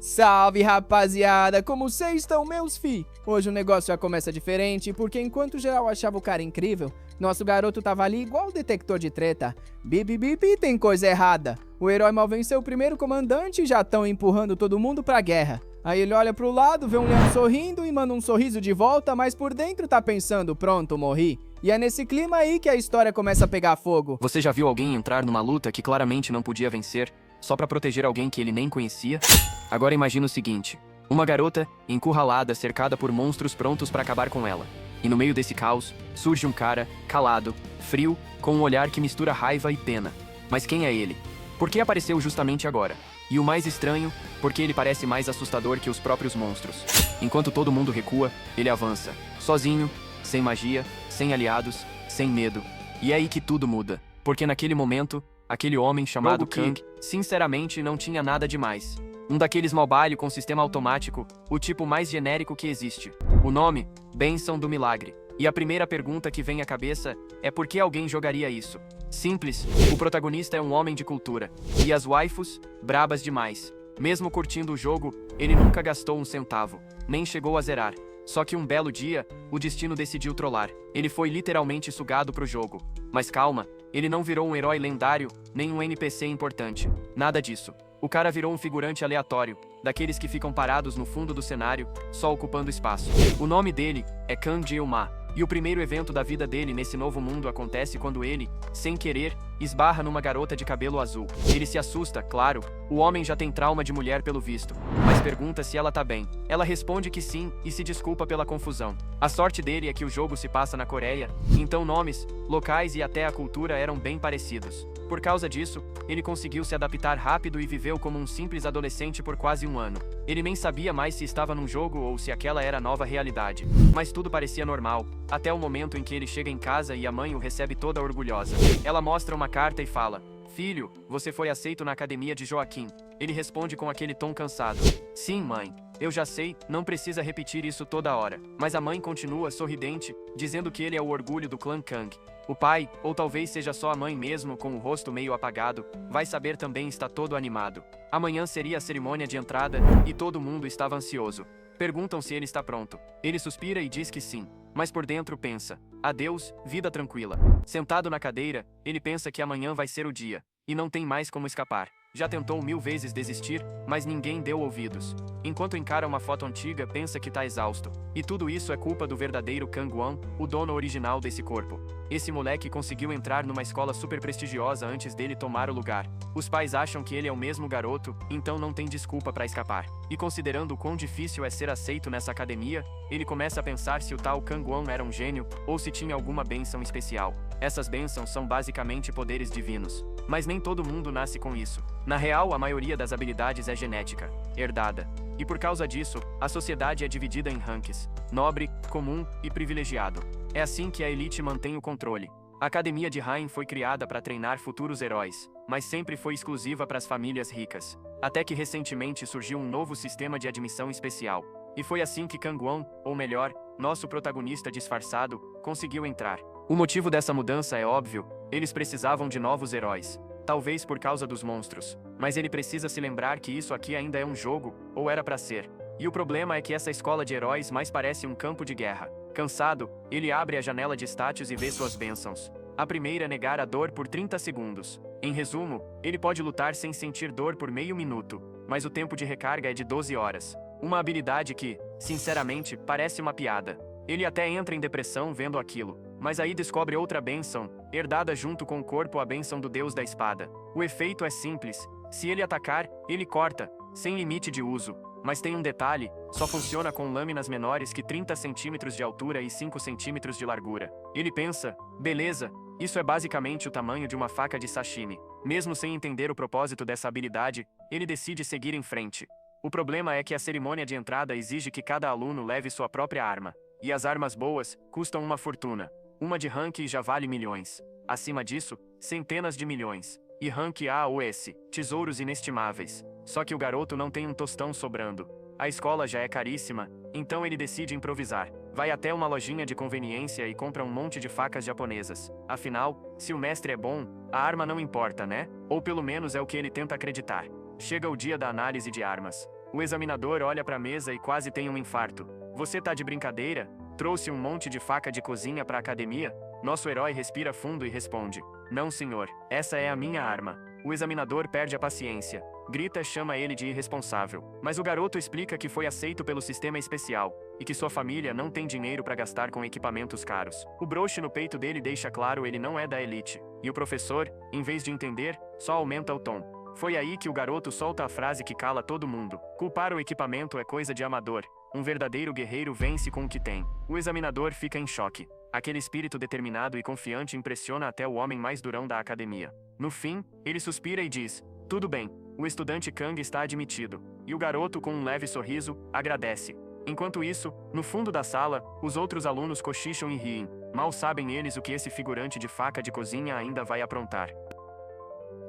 Salve, rapaziada! Como vocês estão, meus fi? Hoje o negócio já começa diferente, porque enquanto geral achava o cara incrível, nosso garoto tava ali igual o detector de treta. Bip, bip, tem coisa errada. O herói mal venceu o primeiro comandante e já estão empurrando todo mundo pra guerra. Aí ele olha pro lado, vê um leão sorrindo e manda um sorriso de volta, mas por dentro tá pensando, pronto, morri. E é nesse clima aí que a história começa a pegar fogo. Você já viu alguém entrar numa luta que claramente não podia vencer, só pra proteger alguém que ele nem conhecia? Agora imagina o seguinte: uma garota encurralada, cercada por monstros prontos pra acabar com ela. E no meio desse caos, surge um cara, calado, frio, com um olhar que mistura raiva e pena. Mas quem é ele? Por que apareceu justamente agora? E o mais estranho, porque ele parece mais assustador que os próprios monstros. Enquanto todo mundo recua, ele avança, sozinho, sem magia, sem aliados, sem medo. E é aí que tudo muda, porque naquele momento, aquele homem chamado Kang, sinceramente não tinha nada demais. Um daqueles mobile com sistema automático, o tipo mais genérico que existe. O nome, Bênção do Milagre. E a primeira pergunta que vem à cabeça é por que alguém jogaria isso? Simples, o protagonista é um homem de cultura. E as waifus, brabas demais. Mesmo curtindo o jogo, ele nunca gastou um centavo, nem chegou a zerar. Só que um belo dia, o destino decidiu trollar. Ele foi literalmente sugado pro jogo. Mas calma, ele não virou um herói lendário, nem um NPC importante. Nada disso. O cara virou um figurante aleatório, daqueles que ficam parados no fundo do cenário, só ocupando espaço. O nome dele é Kang Jeil-ma, e o primeiro evento da vida dele nesse novo mundo acontece quando ele, sem querer, esbarra numa garota de cabelo azul. Ele se assusta, claro, o homem já tem trauma de mulher pelo visto, mas pergunta se ela tá bem. Ela responde que sim e se desculpa pela confusão. A sorte dele é que o jogo se passa na Coreia, então nomes, locais e até a cultura eram bem parecidos. Por causa disso, ele conseguiu se adaptar rápido e viveu como um simples adolescente por quase um ano. Ele nem sabia mais se estava num jogo ou se aquela era a nova realidade. Mas tudo parecia normal, até o momento em que ele chega em casa e a mãe o recebe toda orgulhosa. Ela mostra uma carta e fala: "Filho, você foi aceito na academia de Joaquim." Ele responde com aquele tom cansado: "Sim, mãe. Eu já sei, não precisa repetir isso toda hora." Mas a mãe continua sorridente, dizendo que ele é o orgulho do clã Kang. O pai, ou talvez seja só a mãe mesmo com o rosto meio apagado, vai saber também está todo animado. Amanhã seria a cerimônia de entrada, e todo mundo estava ansioso. Perguntam se ele está pronto. Ele suspira e diz que sim, mas por dentro pensa: adeus, vida tranquila. Sentado na cadeira, ele pensa que amanhã vai ser o dia, e não tem mais como escapar. Já tentou 1000 vezes desistir, mas ninguém deu ouvidos. Enquanto encara uma foto antiga, pensa que tá exausto. E tudo isso é culpa do verdadeiro Kang Won, o dono original desse corpo. Esse moleque conseguiu entrar numa escola super prestigiosa antes dele tomar o lugar. Os pais acham que ele é o mesmo garoto, então não tem desculpa pra escapar. E considerando o quão difícil é ser aceito nessa academia, ele começa a pensar se o tal Kang Won era um gênio, ou se tinha alguma bênção especial. Essas bênçãos são basicamente poderes divinos. Mas nem todo mundo nasce com isso. Na real, a maioria das habilidades é genética, herdada. E por causa disso, a sociedade é dividida em ranks: nobre, comum e privilegiado. É assim que a elite mantém o controle. A Academia de Rain foi criada para treinar futuros heróis, mas sempre foi exclusiva para as famílias ricas. Até que recentemente surgiu um novo sistema de admissão especial. E foi assim que Kang Won, ou melhor, nosso protagonista disfarçado, conseguiu entrar. O motivo dessa mudança é óbvio: eles precisavam de novos heróis. Talvez por causa dos monstros. Mas ele precisa se lembrar que isso aqui ainda é um jogo, ou era pra ser. E o problema é que essa escola de heróis mais parece um campo de guerra. Cansado, ele abre a janela de status e vê suas bênçãos. A primeira é negar a dor por 30 segundos. Em resumo, ele pode lutar sem sentir dor por meio minuto, mas o tempo de recarga é de 12 horas. Uma habilidade que, sinceramente, parece uma piada. Ele até entra em depressão vendo aquilo. Mas aí descobre outra bênção, herdada junto com o corpo, a bênção do deus da espada. O efeito é simples: se ele atacar, ele corta, sem limite de uso. Mas tem um detalhe: só funciona com lâminas menores que 30 centímetros de altura e 5 centímetros de largura. Ele pensa: beleza, isso é basicamente o tamanho de uma faca de sashimi. Mesmo sem entender o propósito dessa habilidade, ele decide seguir em frente. O problema é que a cerimônia de entrada exige que cada aluno leve sua própria arma. E as armas boas custam uma fortuna. Uma de rank já vale milhões. Acima disso, centenas de milhões. E rank A ou S, tesouros inestimáveis. Só que o garoto não tem um tostão sobrando. A escola já é caríssima, então ele decide improvisar. Vai até uma lojinha de conveniência e compra um monte de facas japonesas. Afinal, se o mestre é bom, a arma não importa, né? Ou pelo menos é o que ele tenta acreditar. Chega o dia da análise de armas. O examinador olha pra mesa e quase tem um infarto. Você tá de brincadeira? Trouxe um monte de faca de cozinha pra academia? Nosso herói respira fundo e responde: Não, senhor, essa é a minha arma. O examinador perde a paciência. Grita, chama ele de irresponsável. Mas o garoto explica que foi aceito pelo sistema especial e que sua família não tem dinheiro para gastar com equipamentos caros. O broche no peito dele deixa claro ele não é da elite. E o professor, em vez de entender, só aumenta o tom. Foi aí que o garoto solta a frase que cala todo mundo: culpar o equipamento é coisa de amador. Um verdadeiro guerreiro vence com o que tem. O examinador fica em choque. Aquele espírito determinado e confiante impressiona até o homem mais durão da academia. No fim, ele suspira e diz: tudo bem, o estudante Kang está admitido. E o garoto, com um leve sorriso, agradece. Enquanto isso, no fundo da sala, os outros alunos cochicham e riem. Mal sabem eles o que esse figurante de faca de cozinha ainda vai aprontar.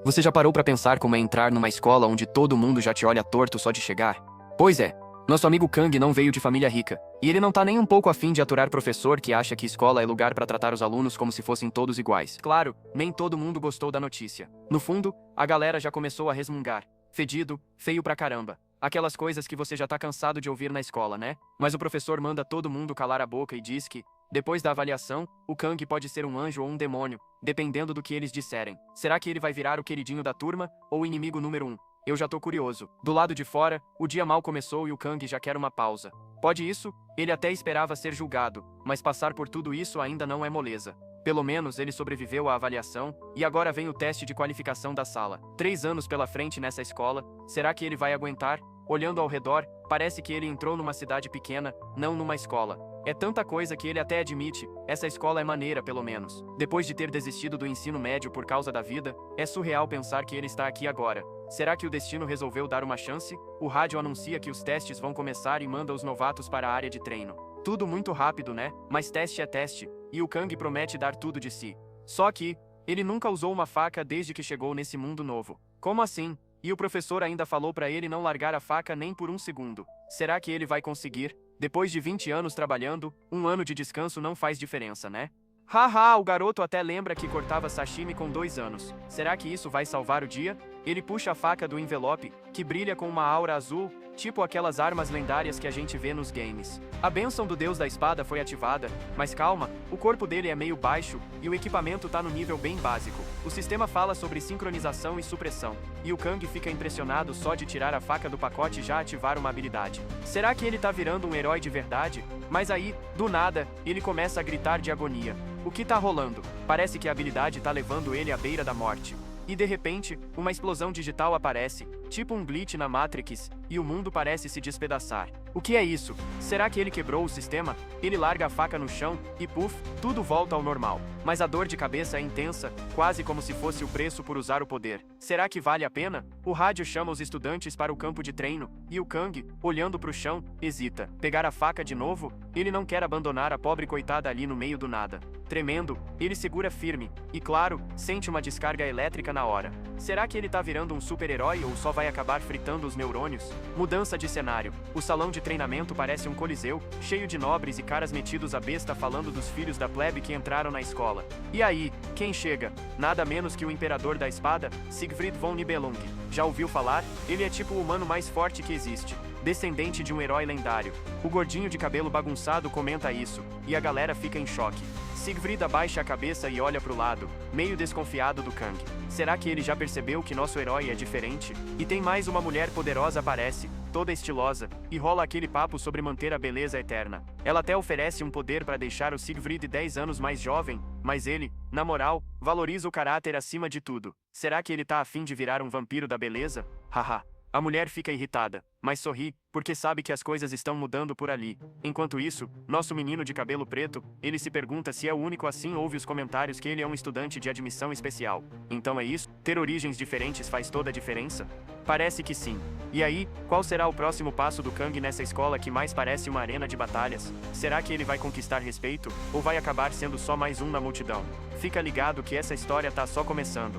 Você já parou pra pensar como é entrar numa escola onde todo mundo já te olha torto só de chegar? Pois é. Nosso amigo Kang não veio de família rica, e ele não tá nem um pouco afim de aturar professor que acha que escola é lugar pra tratar os alunos como se fossem todos iguais. Claro, nem todo mundo gostou da notícia. No fundo, a galera já começou a resmungar. Fedido, feio pra caramba. Aquelas coisas que você já tá cansado de ouvir na escola, né? Mas o professor manda todo mundo calar a boca e diz que, depois da avaliação, o Kang pode ser um anjo ou um demônio, dependendo do que eles disserem. Será que ele vai virar o queridinho da turma ou o inimigo número 1? Eu já tô curioso. Do lado de fora, o dia mal começou e o Kang já quer uma pausa. Pode isso? Ele até esperava ser julgado, mas passar por tudo isso ainda não é moleza. Pelo menos ele sobreviveu à avaliação, e agora vem o teste de qualificação da sala. 3 anos pela frente nessa escola, será que ele vai aguentar? Olhando ao redor, parece que ele entrou numa cidade pequena, não numa escola. É tanta coisa que ele até admite, essa escola é maneira pelo menos. Depois de ter desistido do ensino médio por causa da vida, é surreal pensar que ele está aqui agora. Será que o destino resolveu dar uma chance? O rádio anuncia que os testes vão começar e manda os novatos para a área de treino. Tudo muito rápido, né? Mas teste é teste, e o Kang promete dar tudo de si. Só que, ele nunca usou uma faca desde que chegou nesse mundo novo. Como assim? E o professor ainda falou para ele não largar a faca nem por um segundo. Será que ele vai conseguir? Depois de 20 anos trabalhando, um ano de descanso não faz diferença, né? Haha, o garoto até lembra que cortava sashimi com 2 anos. Será que isso vai salvar o dia? Ele puxa a faca do envelope, que brilha com uma aura azul, tipo aquelas armas lendárias que a gente vê nos games. A bênção do deus da espada foi ativada, mas calma, o corpo dele é meio baixo e o equipamento tá no nível bem básico. O sistema fala sobre sincronização e supressão, e o Kang fica impressionado só de tirar a faca do pacote e já ativar uma habilidade. Será que ele tá virando um herói de verdade? Mas aí, do nada, ele começa a gritar de agonia. O que tá rolando? Parece que a habilidade tá levando ele à beira da morte. E de repente, uma explosão digital aparece, tipo um glitch na Matrix, e o mundo parece se despedaçar. O que é isso? Será que ele quebrou o sistema? Ele larga a faca no chão e puf, tudo volta ao normal. Mas a dor de cabeça é intensa, quase como se fosse o preço por usar o poder. Será que vale a pena? O rádio chama os estudantes para o campo de treino, e o Kang, olhando para o chão, hesita. Pegar a faca de novo? Ele não quer abandonar a pobre coitada ali no meio do nada. Tremendo, ele segura firme, e claro, sente uma descarga elétrica na hora. Será que ele tá virando um super-herói ou só vai acabar fritando os neurônios? Mudança de cenário. O salão de treinamento parece um coliseu, cheio de nobres e caras metidos à besta falando dos filhos da plebe que entraram na escola. E aí, quem chega? Nada menos que o imperador da espada, Siegfried von Nibelung. Já ouviu falar? Ele é tipo o humano mais forte que existe. Descendente de um herói lendário. O gordinho de cabelo bagunçado comenta isso, e a galera fica em choque. Siegfried abaixa a cabeça e olha pro lado, meio desconfiado do Kang. Será que ele já percebeu que nosso herói é diferente? E tem mais uma mulher poderosa aparece, toda estilosa, e rola aquele papo sobre manter a beleza eterna. Ela até oferece um poder para deixar o Siegfried 10 anos mais jovem, mas ele, na moral, valoriza o caráter acima de tudo. Será que ele tá afim de virar um vampiro da beleza? Haha. A mulher fica irritada, mas sorri, porque sabe que as coisas estão mudando por ali. Enquanto isso, nosso menino de cabelo preto, ele se pergunta se é o único assim ouve os comentários que ele é um estudante de admissão especial. Então é isso? Ter origens diferentes faz toda a diferença? Parece que sim. E aí, qual será o próximo passo do Kang nessa escola que mais parece uma arena de batalhas? Será que ele vai conquistar respeito, ou vai acabar sendo só mais um na multidão? Fica ligado que essa história tá só começando.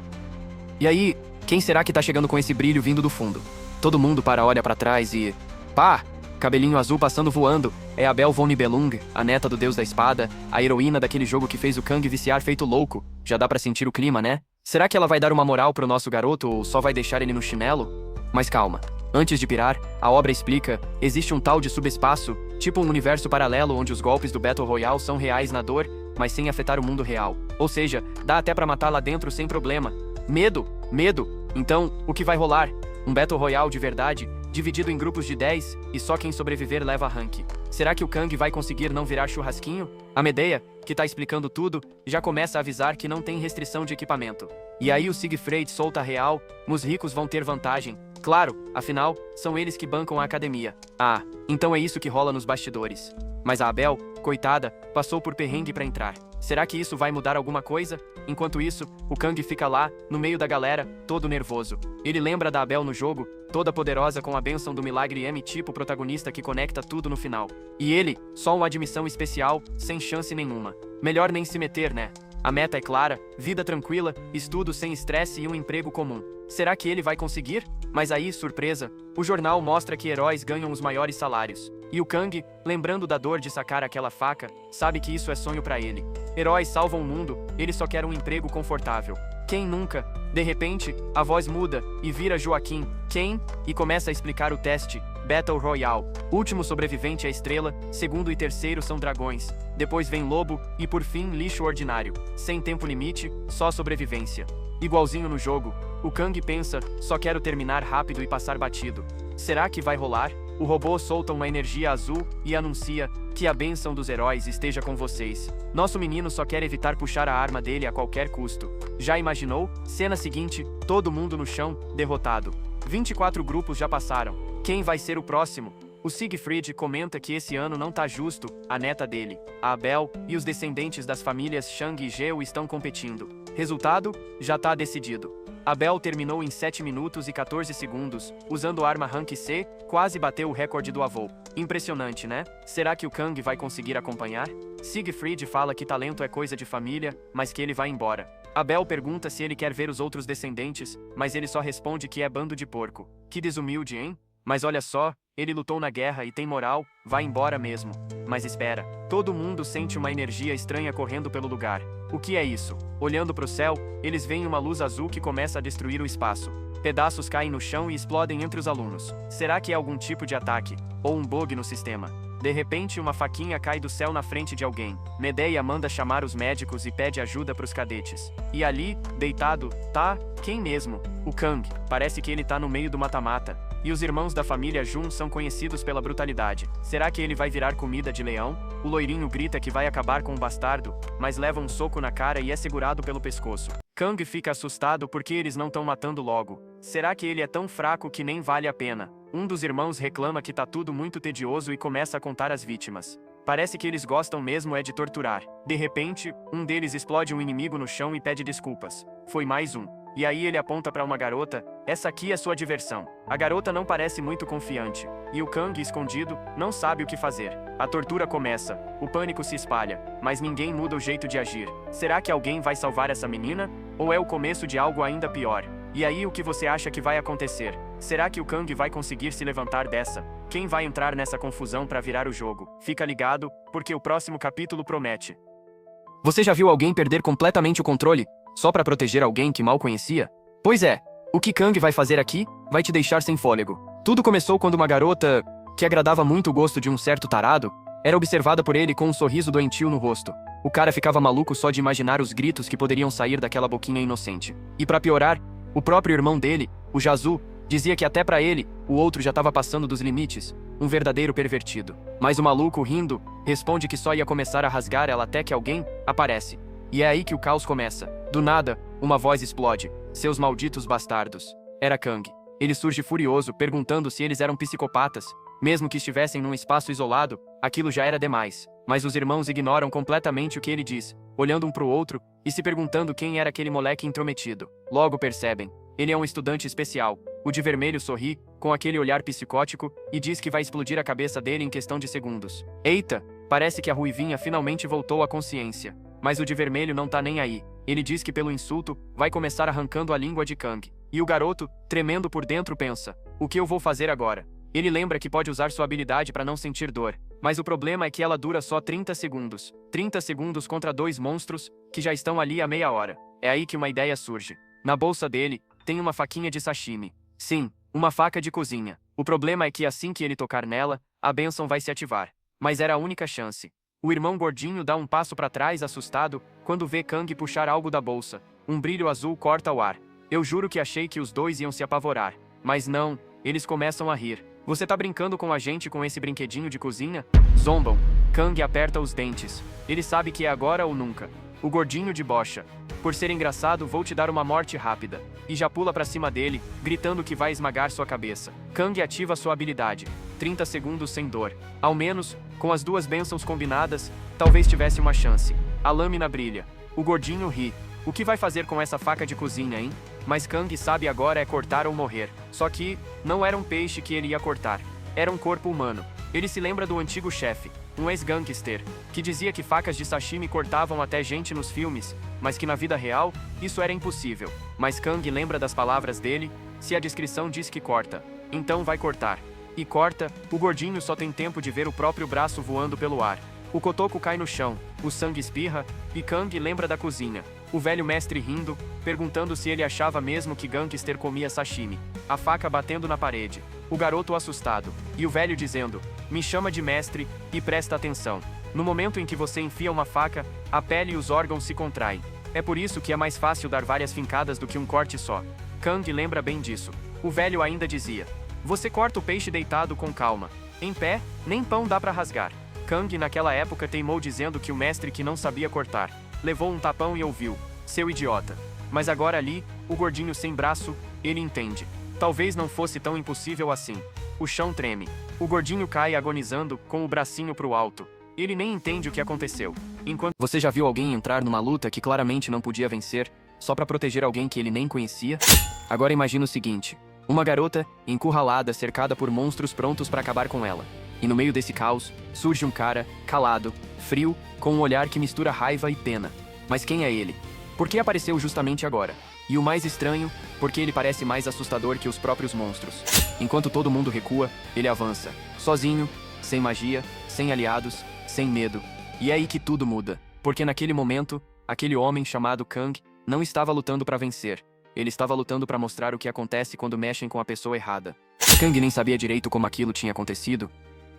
E aí, quem será que tá chegando com esse brilho vindo do fundo? Todo mundo olha pra trás e... Pá! Cabelinho azul passando voando. É a Belle von Nibelung, a neta do deus da espada, a heroína daquele jogo que fez o Kang viciar feito louco. Já dá pra sentir o clima, né? Será que ela vai dar uma moral pro nosso garoto ou só vai deixar ele no chinelo? Mas calma. Antes de pirar, a obra explica, existe um tal de subespaço, tipo um universo paralelo onde os golpes do Battle Royale são reais na dor, mas sem afetar o mundo real. Ou seja, dá até pra matar lá dentro sem problema. Medo! Medo! Então, o que vai rolar? Um Battle Royale de verdade, dividido em grupos de 10, e só quem sobreviver leva rank. Será que o Kang vai conseguir não virar churrasquinho? A Medea, que tá explicando tudo, já começa a avisar que não tem restrição de equipamento. E aí o Siegfried solta a real, os ricos vão ter vantagem. Claro, afinal, são eles que bancam a academia. Ah, então é isso que rola nos bastidores. Mas a Abel, coitada, passou por perrengue pra entrar. Será que isso vai mudar alguma coisa? Enquanto isso, o Kang fica lá, no meio da galera, todo nervoso. Ele lembra da Abel no jogo, toda poderosa com a bênção do milagre M tipo protagonista que conecta tudo no final. E ele, só uma admissão especial, sem chance nenhuma. Melhor nem se meter, né? A meta é clara, vida tranquila, estudo sem estresse e um emprego comum. Será que ele vai conseguir? Mas aí, surpresa, o jornal mostra que heróis ganham os maiores salários. E o Kang, lembrando da dor de sacar aquela faca, sabe que isso é sonho pra ele. Heróis salvam o mundo, ele só quer um emprego confortável. Quem nunca? De repente, a voz muda e vira Joaquim. Quem? E começa a explicar o teste. Battle Royale. Último sobrevivente é estrela, segundo e terceiro são dragões. Depois vem lobo e por fim lixo ordinário. Sem tempo limite, só sobrevivência. Igualzinho no jogo, o Kang pensa, só quero terminar rápido e passar batido. Será que vai rolar? O robô solta uma energia azul e anuncia que a bênção dos heróis esteja com vocês. Nosso menino só quer evitar puxar a arma dele a qualquer custo. Já imaginou? Cena seguinte, todo mundo no chão, derrotado. 24 grupos já passaram. Quem vai ser o próximo? O Siegfried comenta que esse ano não tá justo, a neta dele, a Abel, e os descendentes das famílias Shang e Geo estão competindo. Resultado? Já tá decidido. Abel terminou em 7 minutos e 14 segundos, usando arma Rank C, quase bateu o recorde do avô. Impressionante, né? Será que o Kang vai conseguir acompanhar? Siegfried fala que talento é coisa de família, mas que ele vai embora. Abel pergunta se ele quer ver os outros descendentes, mas ele só responde que é bando de porco. Que desumilde, hein? Mas olha só, ele lutou na guerra e tem moral, vai embora mesmo. Mas espera, todo mundo sente uma energia estranha correndo pelo lugar. O que é isso? Olhando para o céu, eles veem uma luz azul que começa a destruir o espaço. Pedaços caem no chão e explodem entre os alunos. Será que é algum tipo de ataque? Ou um bug no sistema? De repente, uma faquinha cai do céu na frente de alguém. Medea manda chamar os médicos e pede ajuda para os cadetes. E ali, deitado, tá, quem mesmo? O Kang. Parece que ele tá no meio do mata-mata. E os irmãos da família Jun são conhecidos pela brutalidade. Será que ele vai virar comida de leão? O loirinho grita que vai acabar com o bastardo, mas leva um soco na cara e é segurado pelo pescoço. Kang fica assustado porque eles não estão matando logo. Será que ele é tão fraco que nem vale a pena? Um dos irmãos reclama que tá tudo muito tedioso e começa a contar as vítimas. Parece que eles gostam mesmo é de torturar. De repente, um deles explode um inimigo no chão e pede desculpas. Foi mais um. E aí ele aponta para uma garota, essa aqui é sua diversão. A garota não parece muito confiante. E o Kang, escondido, não sabe o que fazer. A tortura começa, o pânico se espalha, mas ninguém muda o jeito de agir. Será que alguém vai salvar essa menina? Ou é o começo de algo ainda pior? E aí o que você acha que vai acontecer? Será que o Kang vai conseguir se levantar dessa? Quem vai entrar nessa confusão para virar o jogo? Fica ligado, porque o próximo capítulo promete. Você já viu alguém perder completamente o controle? Só pra proteger alguém que mal conhecia? Pois é, o que Kang vai fazer aqui, vai te deixar sem fôlego. Tudo começou quando uma garota, que agradava muito o gosto de um certo tarado, era observada por ele com um sorriso doentio no rosto. O cara ficava maluco só de imaginar os gritos que poderiam sair daquela boquinha inocente. E pra piorar, o próprio irmão dele, o Jazu, dizia que até pra ele, o outro já tava passando dos limites, um verdadeiro pervertido. Mas o maluco, rindo, responde que só ia começar a rasgar ela até que alguém aparece. E é aí que o caos começa. Do nada, uma voz explode. Seus malditos bastardos. Era Kang. Ele surge furioso, perguntando se eles eram psicopatas. Mesmo que estivessem num espaço isolado, aquilo já era demais. Mas os irmãos ignoram completamente o que ele diz, olhando um pro outro e se perguntando quem era aquele moleque intrometido. Logo percebem. Ele é um estudante especial. O de vermelho sorri, com aquele olhar psicótico, e diz que vai explodir a cabeça dele em questão de segundos. Eita, parece que a ruivinha finalmente voltou à consciência. Mas o de vermelho não tá nem aí. Ele diz que pelo insulto, vai começar arrancando a língua de Kang. E o garoto, tremendo por dentro, pensa, o que eu vou fazer agora? Ele lembra que pode usar sua habilidade para não sentir dor. Mas o problema é que ela dura só 30 segundos. 30 segundos contra 2 monstros, que já estão ali há meia hora. É aí que uma ideia surge. Na bolsa dele, tem uma faquinha de sashimi. Sim, uma faca de cozinha. O problema é que assim que ele tocar nela, a bênção vai se ativar. Mas era a única chance. O irmão gordinho dá um passo para trás assustado quando vê Kang puxar algo da bolsa. Um brilho azul corta o ar. Eu juro que achei que os dois iam se apavorar. Mas não, eles começam a rir. Você tá brincando com a gente com esse brinquedinho de cozinha? Zombam. Kang aperta os dentes. Ele sabe que é agora ou nunca. O gordinho debocha. Por ser engraçado, vou te dar uma morte rápida. E já pula pra cima dele, gritando que vai esmagar sua cabeça. Kang ativa sua habilidade. 30 segundos sem dor. Ao menos, com as duas bênçãos combinadas, talvez tivesse uma chance. A lâmina brilha. O gordinho ri. O que vai fazer com essa faca de cozinha, hein? Mas Kang sabe agora é cortar ou morrer. Só que, não era um peixe que ele ia cortar. Era um corpo humano. Ele se lembra do antigo chefe, um ex-gangster, que dizia que facas de sashimi cortavam até gente nos filmes, mas que na vida real, isso era impossível. Mas Kang lembra das palavras dele: se a descrição diz que corta, então vai cortar. E corta, o gordinho só tem tempo de ver o próprio braço voando pelo ar. O cotoco cai no chão, o sangue espirra, e Kang lembra da cozinha. O velho mestre rindo, perguntando se ele achava mesmo que gangster comia sashimi. A faca batendo na parede. O garoto assustado. E o velho dizendo: me chama de mestre, e presta atenção. No momento em que você enfia uma faca, a pele e os órgãos se contraem. É por isso que é mais fácil dar várias fincadas do que um corte só. Kang lembra bem disso. O velho ainda dizia: você corta o peixe deitado com calma. Em pé, nem pão dá pra rasgar. Kang naquela época teimou dizendo que o mestre que não sabia cortar. Levou um tapão e ouviu: seu idiota. Mas agora ali, o gordinho sem braço, ele entende. Talvez não fosse tão impossível assim. O chão treme. O gordinho cai agonizando, com o bracinho pro alto. Ele nem entende o que aconteceu. Enquanto Você já viu alguém entrar numa luta que claramente não podia vencer, só pra proteger alguém que ele nem conhecia? Agora imagina o seguinte: uma garota, encurralada, cercada por monstros prontos pra acabar com ela. E no meio desse caos, surge um cara, calado, frio, com um olhar que mistura raiva e pena. Mas quem é ele? Por que apareceu justamente agora? E o mais estranho, porque ele parece mais assustador que os próprios monstros. Enquanto todo mundo recua, ele avança. Sozinho, sem magia, sem aliados, sem medo. E é aí que tudo muda. Porque naquele momento, aquele homem chamado Kang não estava lutando pra vencer. Ele estava lutando pra mostrar o que acontece quando mexem com a pessoa errada. Kang nem sabia direito como aquilo tinha acontecido.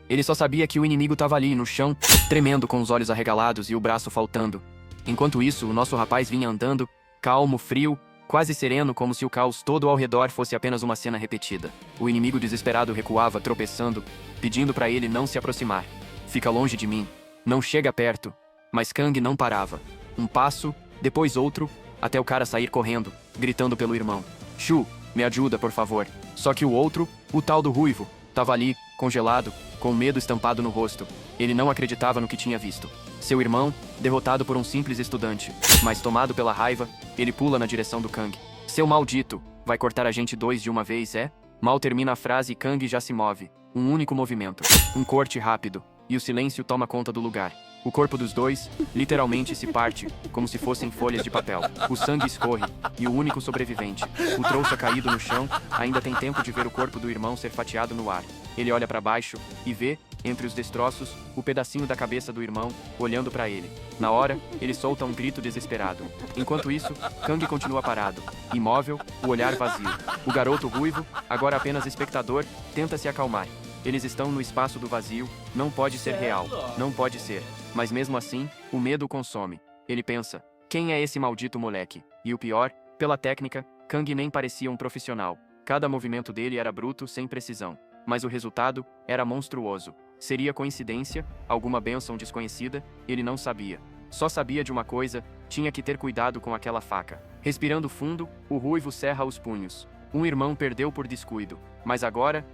Ele só sabia que o inimigo estava ali, no chão, tremendo com os olhos arregalados e o braço faltando. Enquanto isso, o nosso rapaz vinha andando, calmo, frio, quase sereno, como se o caos todo ao redor fosse apenas uma cena repetida. O inimigo desesperado recuava, tropeçando, pedindo para ele não se aproximar. Fica longe de mim. Não chega perto. Mas Kang não parava. Um passo, depois outro, até o cara sair correndo, gritando pelo irmão: Shu, me ajuda, por favor. Só que o outro, o tal do ruivo, estava ali, congelado, com medo estampado no rosto. Ele não acreditava no que tinha visto. Seu irmão, derrotado por um simples estudante, mas tomado pela raiva, ele pula na direção do Kang. Seu maldito, vai cortar a gente dois de uma vez, é? Mal termina a frase e Kang já se move. Um único movimento. Um corte rápido. E o silêncio toma conta do lugar. O corpo dos dois, literalmente, se parte, como se fossem folhas de papel. O sangue escorre, e o único sobrevivente, o trouxa caído no chão, ainda tem tempo de ver o corpo do irmão ser fatiado no ar. Ele olha para baixo, e vê, entre os destroços, o pedacinho da cabeça do irmão, olhando para ele. Na hora, ele solta um grito desesperado. Enquanto isso, Kang continua parado, imóvel, o olhar vazio. O garoto ruivo, agora apenas espectador, tenta se acalmar. Eles estão no espaço do vazio, não pode ser real, não pode ser. Mas mesmo assim, o medo o consome. Ele pensa: quem é esse maldito moleque? E o pior, pela técnica, Kang nem parecia um profissional. Cada movimento dele era bruto, sem precisão. Mas o resultado era monstruoso. Seria coincidência? Alguma bênção desconhecida? Ele não sabia. Só sabia de uma coisa: tinha que ter cuidado com aquela faca. Respirando fundo, o ruivo cerra os punhos. Um irmão perdeu por descuido. Mas agora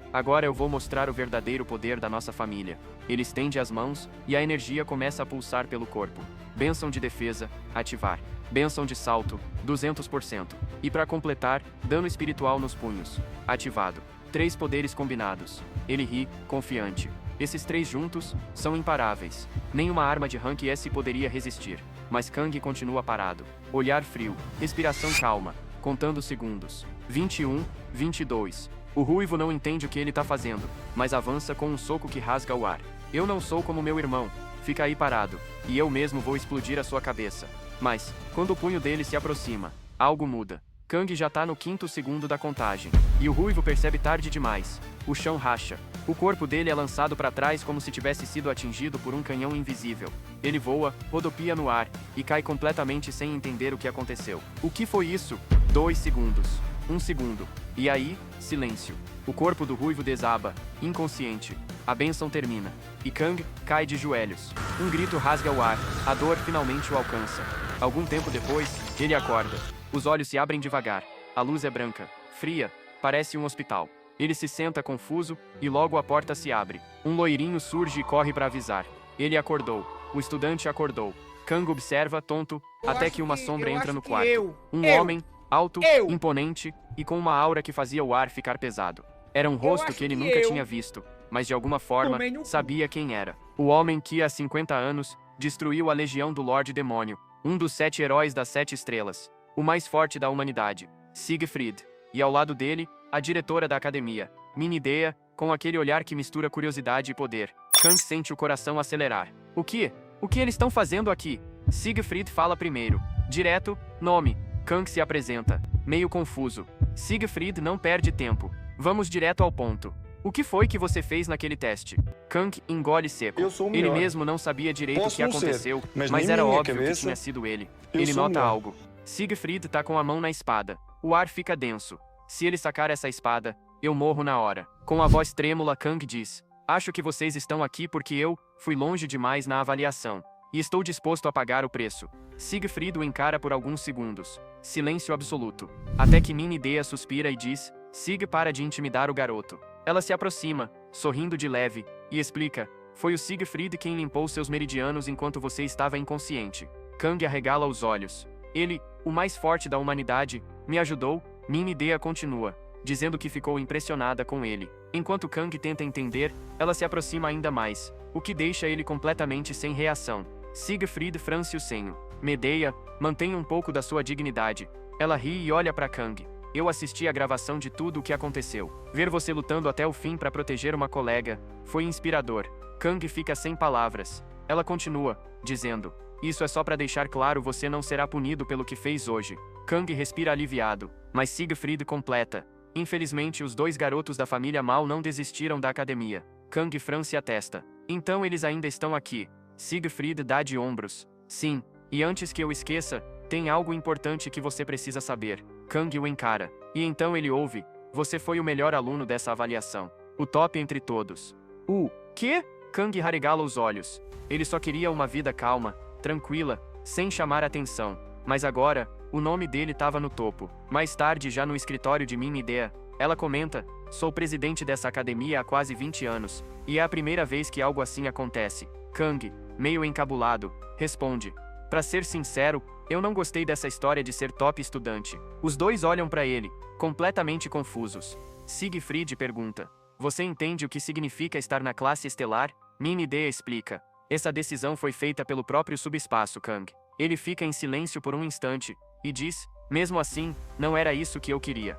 eu vou mostrar o verdadeiro poder da nossa família. Ele estende as mãos, e a energia começa a pulsar pelo corpo. Bênção de defesa, ativar. Bênção de salto, 200%. E para completar, dano espiritual nos punhos. Ativado. 3 poderes combinados. Ele ri, confiante. Esses 3 juntos, são imparáveis. Nenhuma arma de rank S poderia resistir. Mas Kang continua parado. Olhar frio, respiração calma. Contando segundos. 21, 22. O ruivo não entende o que ele tá fazendo, mas avança com um soco que rasga o ar. Eu não sou como meu irmão. Fica aí parado, e eu mesmo vou explodir a sua cabeça. Mas, quando o punho dele se aproxima, algo muda. Kang já tá no 5º segundo da contagem, e o ruivo percebe tarde demais. o chão racha. O corpo dele é lançado para trás como se tivesse sido atingido por um canhão invisível. Ele voa, rodopia no ar, e cai completamente sem entender o que aconteceu. O que foi isso? 2 segundos. 1 segundo. E aí, silêncio. O corpo do ruivo desaba, inconsciente. A bênção termina. E Kang cai de joelhos. Um grito rasga o ar. A dor finalmente o alcança. Algum tempo depois, ele acorda. Os olhos se abrem devagar. A luz é branca, fria, parece um hospital. Ele se senta confuso, e logo a porta se abre. Um loirinho surge e corre para avisar. Ele acordou. O estudante acordou. Kang observa, tonto, até que uma sombra entra no quarto. Um homem, alto, imponente, e com uma aura que fazia o ar ficar pesado. Era um rosto que ele nunca tinha visto, mas de alguma forma, sabia quem era. O homem que, há 50 anos, destruiu a legião do Lorde Demônio, um dos 7 heróis das 7 estrelas, o mais forte da humanidade, Siegfried. E ao lado dele, a diretora da academia, Minidea, com aquele olhar que mistura curiosidade e poder. Kang sente o coração acelerar. O que? O que eles estão fazendo aqui? Siegfried fala primeiro. Direto, nome. Kang se apresenta, meio confuso. Siegfried não perde tempo. Vamos direto ao ponto. O que foi que você fez naquele teste? Kang engole seco. Eu sou o melhor. Ele mesmo não sabia direito o que Posso não aconteceu, ser, mas mas nem era minha óbvio que cabeça, tinha sido ele. eu Ele sou o nota melhor. algo. Siegfried tá com a mão na espada. O ar fica denso. Se ele sacar essa espada, eu morro na hora. Com a voz trêmula, Kang diz: Acho que vocês estão aqui porque eu fui longe demais na avaliação. E estou disposto a pagar o preço. Siegfried o encara por alguns segundos. Silêncio absoluto. Até que Minidea suspira e diz: Sig, para de intimidar o garoto. Ela se aproxima, sorrindo de leve, e explica: Foi o Siegfried quem limpou seus meridianos enquanto você estava inconsciente. Kang arregala os olhos. Ele, o mais forte da humanidade, me ajudou. Minidea continua, dizendo que ficou impressionada com ele. Enquanto Kang tenta entender, ela se aproxima ainda mais, o que deixa ele completamente sem reação. Siegfried franze o senho. Medea, mantenha um pouco da sua dignidade. Ela ri e olha para Kang. Eu assisti a gravação de tudo o que aconteceu. Ver você lutando até o fim para proteger uma colega foi inspirador. Kang fica sem palavras. Ela continua, dizendo: Isso é só para deixar claro, você não será punido pelo que fez hoje. Kang respira aliviado, mas Siegfried completa: Infelizmente, os 2 garotos da família Mal não desistiram da academia. Kang franze a testa. Então eles ainda estão aqui. Siegfried dá de ombros. Sim, e antes que eu esqueça, tem algo importante que você precisa saber. Kang o encara. E então ele ouve: Você foi o melhor aluno dessa avaliação. O top entre todos. O quê? Kang arregala os olhos. Ele só queria uma vida calma, tranquila, sem chamar atenção. Mas agora, o nome dele estava no topo. Mais tarde, já no escritório de Minidea, ela comenta: Sou presidente dessa academia há quase 20 anos, e é a primeira vez que algo assim acontece. Kang, meio encabulado, responde: Pra ser sincero, eu não gostei dessa história de ser top estudante. Os 2 olham pra ele, completamente confusos. Siegfried pergunta: Você entende o que significa estar na classe estelar? Minidea explica: Essa decisão foi feita pelo próprio subespaço, Kang. Ele fica em silêncio por um instante, e diz: Mesmo assim, não era isso que eu queria.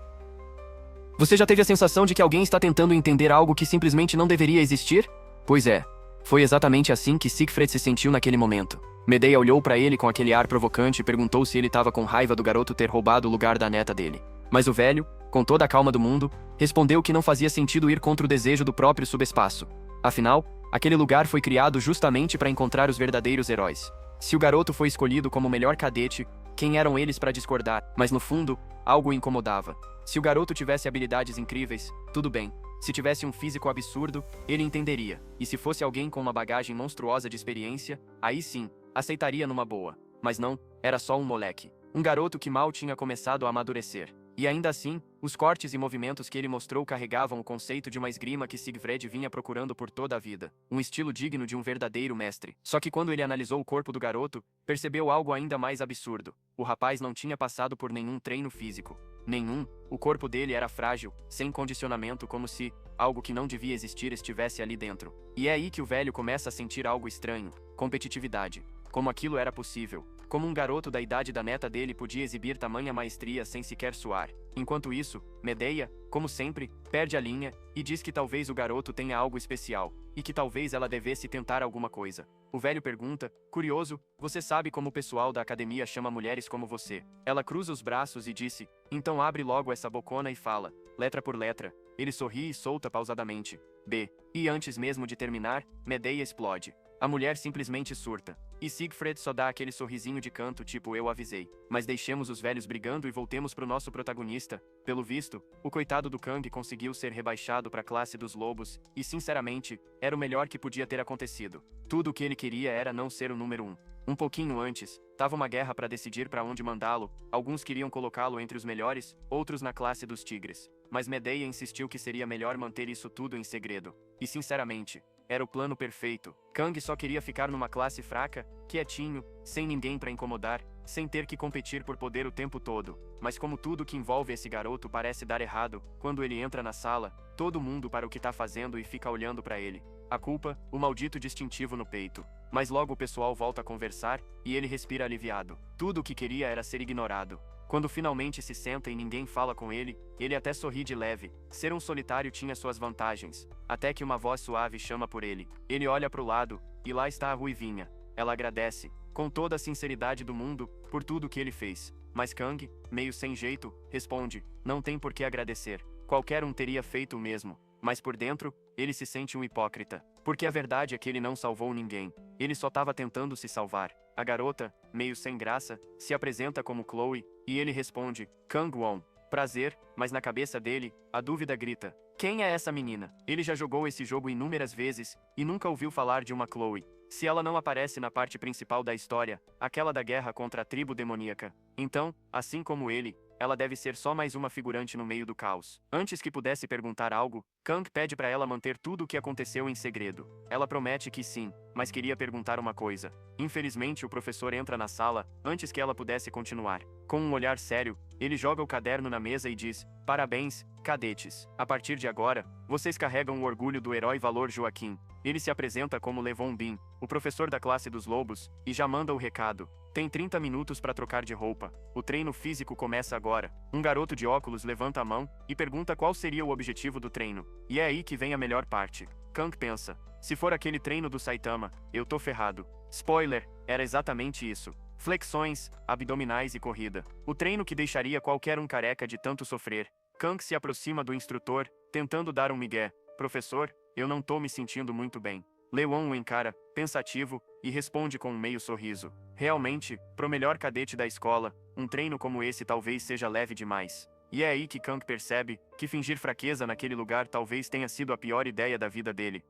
Você já teve a sensação de que alguém está tentando entender algo que simplesmente não deveria existir? Pois é. Foi exatamente assim que Siegfried se sentiu naquele momento. Medea olhou para ele com aquele ar provocante e perguntou se ele estava com raiva do garoto ter roubado o lugar da neta dele. Mas o velho, com toda a calma do mundo, respondeu que não fazia sentido ir contra o desejo do próprio subespaço. Afinal, aquele lugar foi criado justamente para encontrar os verdadeiros heróis. Se o garoto foi escolhido como o melhor cadete, quem eram eles para discordar? Mas no fundo, algo o incomodava. Se o garoto tivesse habilidades incríveis, tudo bem. Se tivesse um físico absurdo, ele entenderia. E se fosse alguém com uma bagagem monstruosa de experiência, aí sim, aceitaria numa boa. Mas não, era só um moleque. Um garoto que mal tinha começado a amadurecer. E ainda assim, os cortes e movimentos que ele mostrou carregavam o conceito de uma esgrima que Siegfried vinha procurando por toda a vida. Um estilo digno de um verdadeiro mestre. Só que quando ele analisou o corpo do garoto, percebeu algo ainda mais absurdo. O rapaz não tinha passado por nenhum treino físico. Nenhum. O corpo dele era frágil, sem condicionamento, como se algo que não devia existir estivesse ali dentro. E é aí que o velho começa a sentir algo estranho. Competitividade. Como aquilo era possível. Como um garoto da idade da neta dele podia exibir tamanha maestria sem sequer suar. Enquanto isso, Medea, como sempre, perde a linha e diz que talvez o garoto tenha algo especial, e que talvez ela devesse tentar alguma coisa. O velho pergunta, curioso: Você sabe como o pessoal da academia chama mulheres como você? Ela cruza os braços e disse: Então abre logo essa bocona e fala, letra por letra. Ele sorri e solta pausadamente. B. E antes mesmo de terminar, Medea explode. A mulher simplesmente surta. E Siegfried só dá aquele sorrisinho de canto tipo eu avisei. Mas deixemos os velhos brigando e voltemos pro nosso protagonista. Pelo visto, o coitado do Kang conseguiu ser rebaixado pra classe dos lobos, e sinceramente, era o melhor que podia ter acontecido. Tudo o que ele queria era não ser o número 1. Um pouquinho antes, tava uma guerra pra decidir pra onde mandá-lo, alguns queriam colocá-lo entre os melhores, outros na classe dos tigres. Mas Medea insistiu que seria melhor manter isso tudo em segredo. E sinceramente, era o plano perfeito. Kang só queria ficar numa classe fraca, quietinho, sem ninguém pra incomodar, sem ter que competir por poder o tempo todo. Mas como tudo que envolve esse garoto parece dar errado, quando ele entra na sala, todo mundo para o que tá fazendo e fica olhando pra ele. A culpa, o maldito distintivo no peito. Mas logo o pessoal volta a conversar, e ele respira aliviado. Tudo o que queria era ser ignorado. Quando finalmente se senta e ninguém fala com ele, ele até sorri de leve. Ser um solitário tinha suas vantagens. Até que uma voz suave chama por ele. Ele olha pro lado, e lá está a Ruivinha. Ela agradece, com toda a sinceridade do mundo, por tudo que ele fez. Mas Kang, meio sem jeito, responde, não tem por que agradecer. Qualquer um teria feito o mesmo. Mas por dentro, ele se sente um hipócrita. Porque a verdade é que ele não salvou ninguém. Ele só estava tentando se salvar. A garota, meio sem graça, se apresenta como Chloe, e ele responde, Kang-won. Prazer, mas na cabeça dele, a dúvida grita. Quem é essa menina? Ele já jogou esse jogo inúmeras vezes, e nunca ouviu falar de uma Chloe. Se ela não aparece na parte principal da história, aquela da guerra contra a tribo demoníaca, então, assim como ele, ela deve ser só mais uma figurante no meio do caos. Antes que pudesse perguntar algo, Kang pede para ela manter tudo o que aconteceu em segredo. Ela promete que sim, mas queria perguntar uma coisa. Infelizmente o professor entra na sala, antes que ela pudesse continuar. Com um olhar sério, ele joga o caderno na mesa e diz, parabéns, cadetes. A partir de agora, vocês carregam o orgulho do herói Valor Joaquim. Ele se apresenta como Levon Bin, o professor da classe dos lobos, e já manda o recado. Tem 30 minutos para trocar de roupa. O treino físico começa agora. Um garoto de óculos levanta a mão e pergunta qual seria o objetivo do treino. E é aí que vem a melhor parte. Kang pensa, se for aquele treino do Saitama, eu tô ferrado. Spoiler, era exatamente isso. Flexões, abdominais e corrida. O treino que deixaria qualquer um careca de tanto sofrer. Kang se aproxima do instrutor, tentando dar um migué. Professor, eu não tô me sentindo muito bem. Lewon o encara, pensativo, e responde com um meio sorriso. Realmente, pro melhor cadete da escola, um treino como esse talvez seja leve demais. E é aí que Kang percebe que fingir fraqueza naquele lugar talvez tenha sido a pior ideia da vida dele.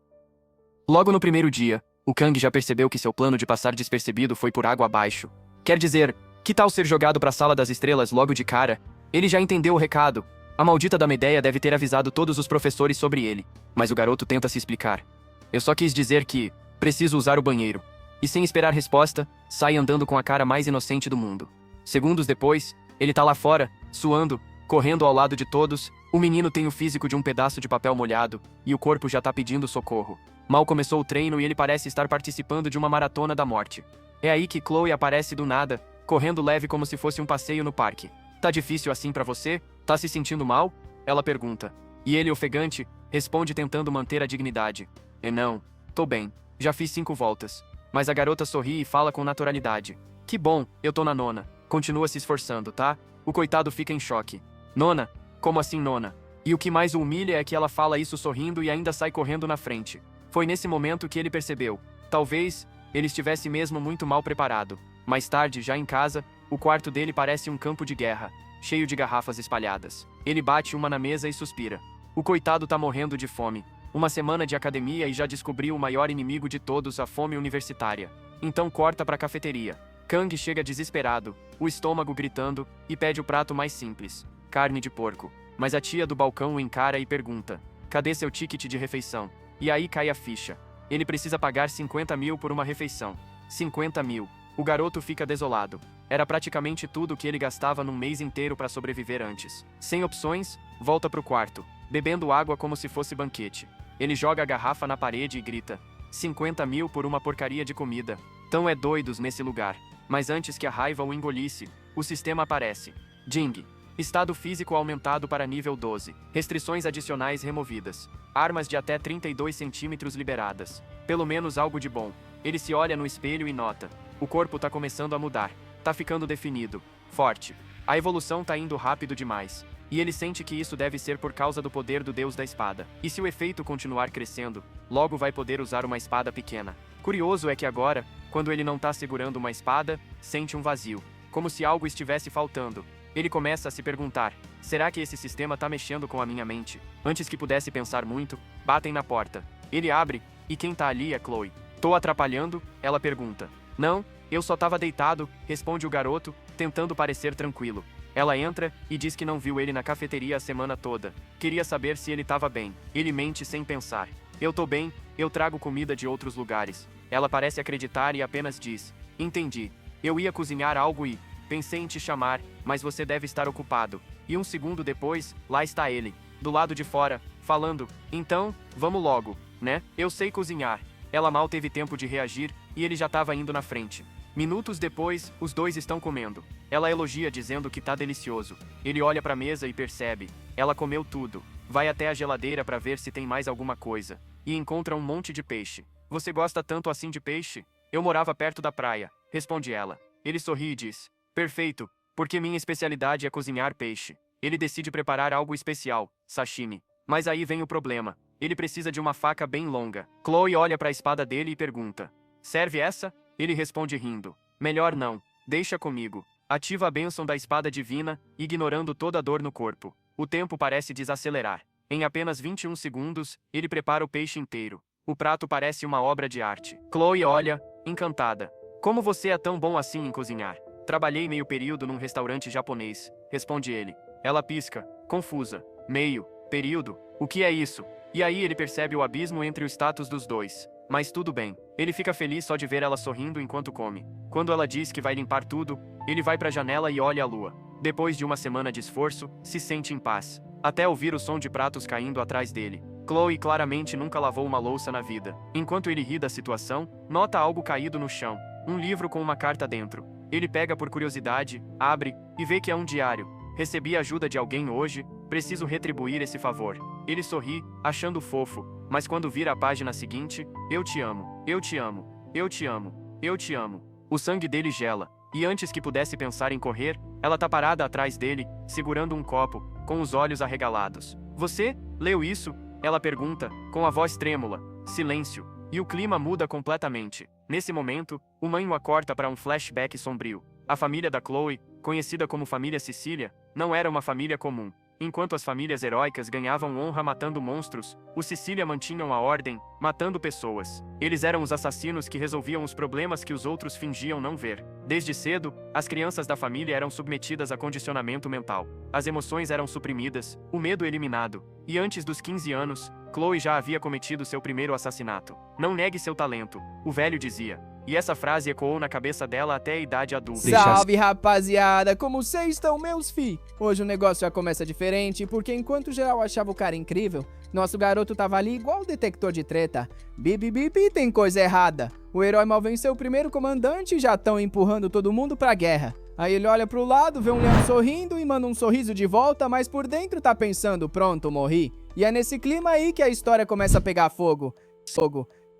Logo no primeiro dia, o Kang já percebeu que seu plano de passar despercebido foi por água abaixo. Quer dizer, que tal ser jogado pra Sala das Estrelas logo de cara? Ele já entendeu o recado. A maldita da Medea deve ter avisado todos os professores sobre ele. Mas o garoto tenta se explicar. Eu só quis dizer que preciso usar o banheiro. E sem esperar resposta, sai andando com a cara mais inocente do mundo. Segundos depois, ele tá lá fora, suando, correndo ao lado de todos. O menino tem o físico de um pedaço de papel molhado, e o corpo já tá pedindo socorro. Mal começou o treino e ele parece estar participando de uma maratona da morte. É aí que Chloe aparece do nada, correndo leve como se fosse um passeio no parque. Tá difícil assim pra você? Tá se sentindo mal? Ela pergunta. E ele, ofegante, responde tentando manter a dignidade. Não, tô bem. Já fiz 5 voltas. Mas a garota sorri e fala com naturalidade. Que bom, eu tô na nona. Continua se esforçando, tá? O coitado fica em choque. Nona? Como assim nona? E o que mais o humilha é que ela fala isso sorrindo e ainda sai correndo na frente. Foi nesse momento que ele percebeu. Talvez ele estivesse mesmo muito mal preparado. Mais tarde, já em casa, o quarto dele parece um campo de guerra, cheio de garrafas espalhadas. Ele bate uma na mesa e suspira. O coitado tá morrendo de fome. Uma semana de academia e já descobriu o maior inimigo de todos, a fome universitária. Então corta pra cafeteria. Kang chega desesperado, o estômago gritando, e pede o prato mais simples. Carne de porco. Mas a tia do balcão o encara e pergunta. Cadê seu ticket de refeição? E aí cai a ficha. Ele precisa pagar 50 mil por uma refeição. 50 mil. O garoto fica desolado. Era praticamente tudo que ele gastava num mês inteiro para sobreviver antes. Sem opções, volta pro quarto, bebendo água como se fosse banquete. Ele joga a garrafa na parede e grita. 50 mil por uma porcaria de comida. Tão é doidos nesse lugar. Mas antes que a raiva o engolisse, o sistema aparece. Ding. Estado físico aumentado para nível 12. Restrições adicionais removidas. Armas de até 32 centímetros liberadas. Pelo menos algo de bom. Ele se olha no espelho e nota. O corpo tá começando a mudar. Tá ficando definido. Forte. A evolução tá indo rápido demais. e ele sente que isso deve ser por causa do poder do deus da espada. E se o efeito continuar crescendo, logo vai poder usar uma espada pequena. Curioso é que agora, quando ele não tá segurando uma espada, sente um vazio, como se algo estivesse faltando. Ele começa a se perguntar, será que esse sistema tá mexendo com a minha mente? Antes que pudesse pensar muito, batem na porta. Ele abre, e quem tá ali é Chloe. Tô atrapalhando? Ela pergunta. Não, eu só tava deitado, responde o garoto, tentando parecer tranquilo. Ela entra e diz que não viu ele na cafeteria a semana toda. Queria saber se ele tava bem. Ele mente sem pensar. Eu tô bem, eu trago comida de outros lugares. Ela parece acreditar e apenas diz. Entendi. Eu ia cozinhar algo e pensei em te chamar, mas você deve estar ocupado. E um segundo depois, lá está ele, do lado de fora, falando, então, vamos logo, né? Eu sei cozinhar. Ela mal teve tempo de reagir, e ele já estava indo na frente. Minutos depois, os dois estão comendo. Ela elogia dizendo que tá delicioso. Ele olha para a mesa e percebe. Ela comeu tudo. Vai até a geladeira para ver se tem mais alguma coisa. E encontra um monte de peixe. Você gosta tanto assim de peixe? Eu morava perto da praia, responde ela. Ele sorri e diz. Perfeito, porque minha especialidade é cozinhar peixe. Ele decide preparar algo especial, sashimi. Mas aí vem o problema. Ele precisa de uma faca bem longa. Chloe olha para a espada dele e pergunta. Serve essa? Ele responde rindo. Melhor não. Deixa comigo. Ativa a bênção da espada divina, ignorando toda a dor no corpo. O tempo parece desacelerar. Em apenas 21 segundos, ele prepara o peixe inteiro. O prato parece uma obra de arte. Chloe olha, encantada. Como você é tão bom assim em cozinhar? Trabalhei meio período num restaurante japonês, responde ele. Ela pisca, confusa. Meio período? O que é isso? E aí ele percebe o abismo entre o status dos dois. Mas tudo bem. Ele fica feliz só de ver ela sorrindo enquanto come. Quando ela diz que vai limpar tudo, ele vai para a janela e olha a lua. Depois de uma semana de esforço, se sente em paz. Até ouvir o som de pratos caindo atrás dele. Chloe claramente nunca lavou uma louça na vida. Enquanto ele ri da situação, nota algo caído no chão. Um livro com uma carta dentro. Ele pega por curiosidade, abre, e vê que é um diário. Recebi a ajuda de alguém hoje, preciso retribuir esse favor. Ele sorri, achando fofo, mas quando vira a página seguinte, eu te amo, eu te amo, eu te amo, eu te amo. O sangue dele gela, e antes que pudesse pensar em correr, ela tá parada atrás dele, segurando um copo, com os olhos arregalados. Você leu isso? Ela pergunta, com a voz trêmula. Silêncio. E o clima muda completamente. Nesse momento, o manhwa corta para um flashback sombrio. A família da Chloe, conhecida como família Sicília, não era uma família comum. Enquanto as famílias heróicas ganhavam honra matando monstros, os Sicília mantinham a ordem, matando pessoas. Eles eram os assassinos que resolviam os problemas que os outros fingiam não ver. Desde cedo, as crianças da família eram submetidas a condicionamento mental. As emoções eram suprimidas, o medo eliminado. E antes dos 15 anos, Chloe já havia cometido seu primeiro assassinato. Não negue seu talento, o velho dizia. E essa frase ecoou na cabeça dela até a idade adulta. Salve, rapaziada! Como vocês estão, meus fi? Hoje o negócio já começa diferente, porque enquanto geral achava o cara incrível, nosso garoto tava ali igual o detector de treta. Bip, bip, tem coisa errada. O herói mal venceu o primeiro comandante e já estão empurrando todo mundo pra guerra. Aí ele olha pro lado, vê um leão sorrindo e manda um sorriso de volta, mas por dentro tá pensando, pronto, morri. E é nesse clima aí que a história começa a pegar fogo.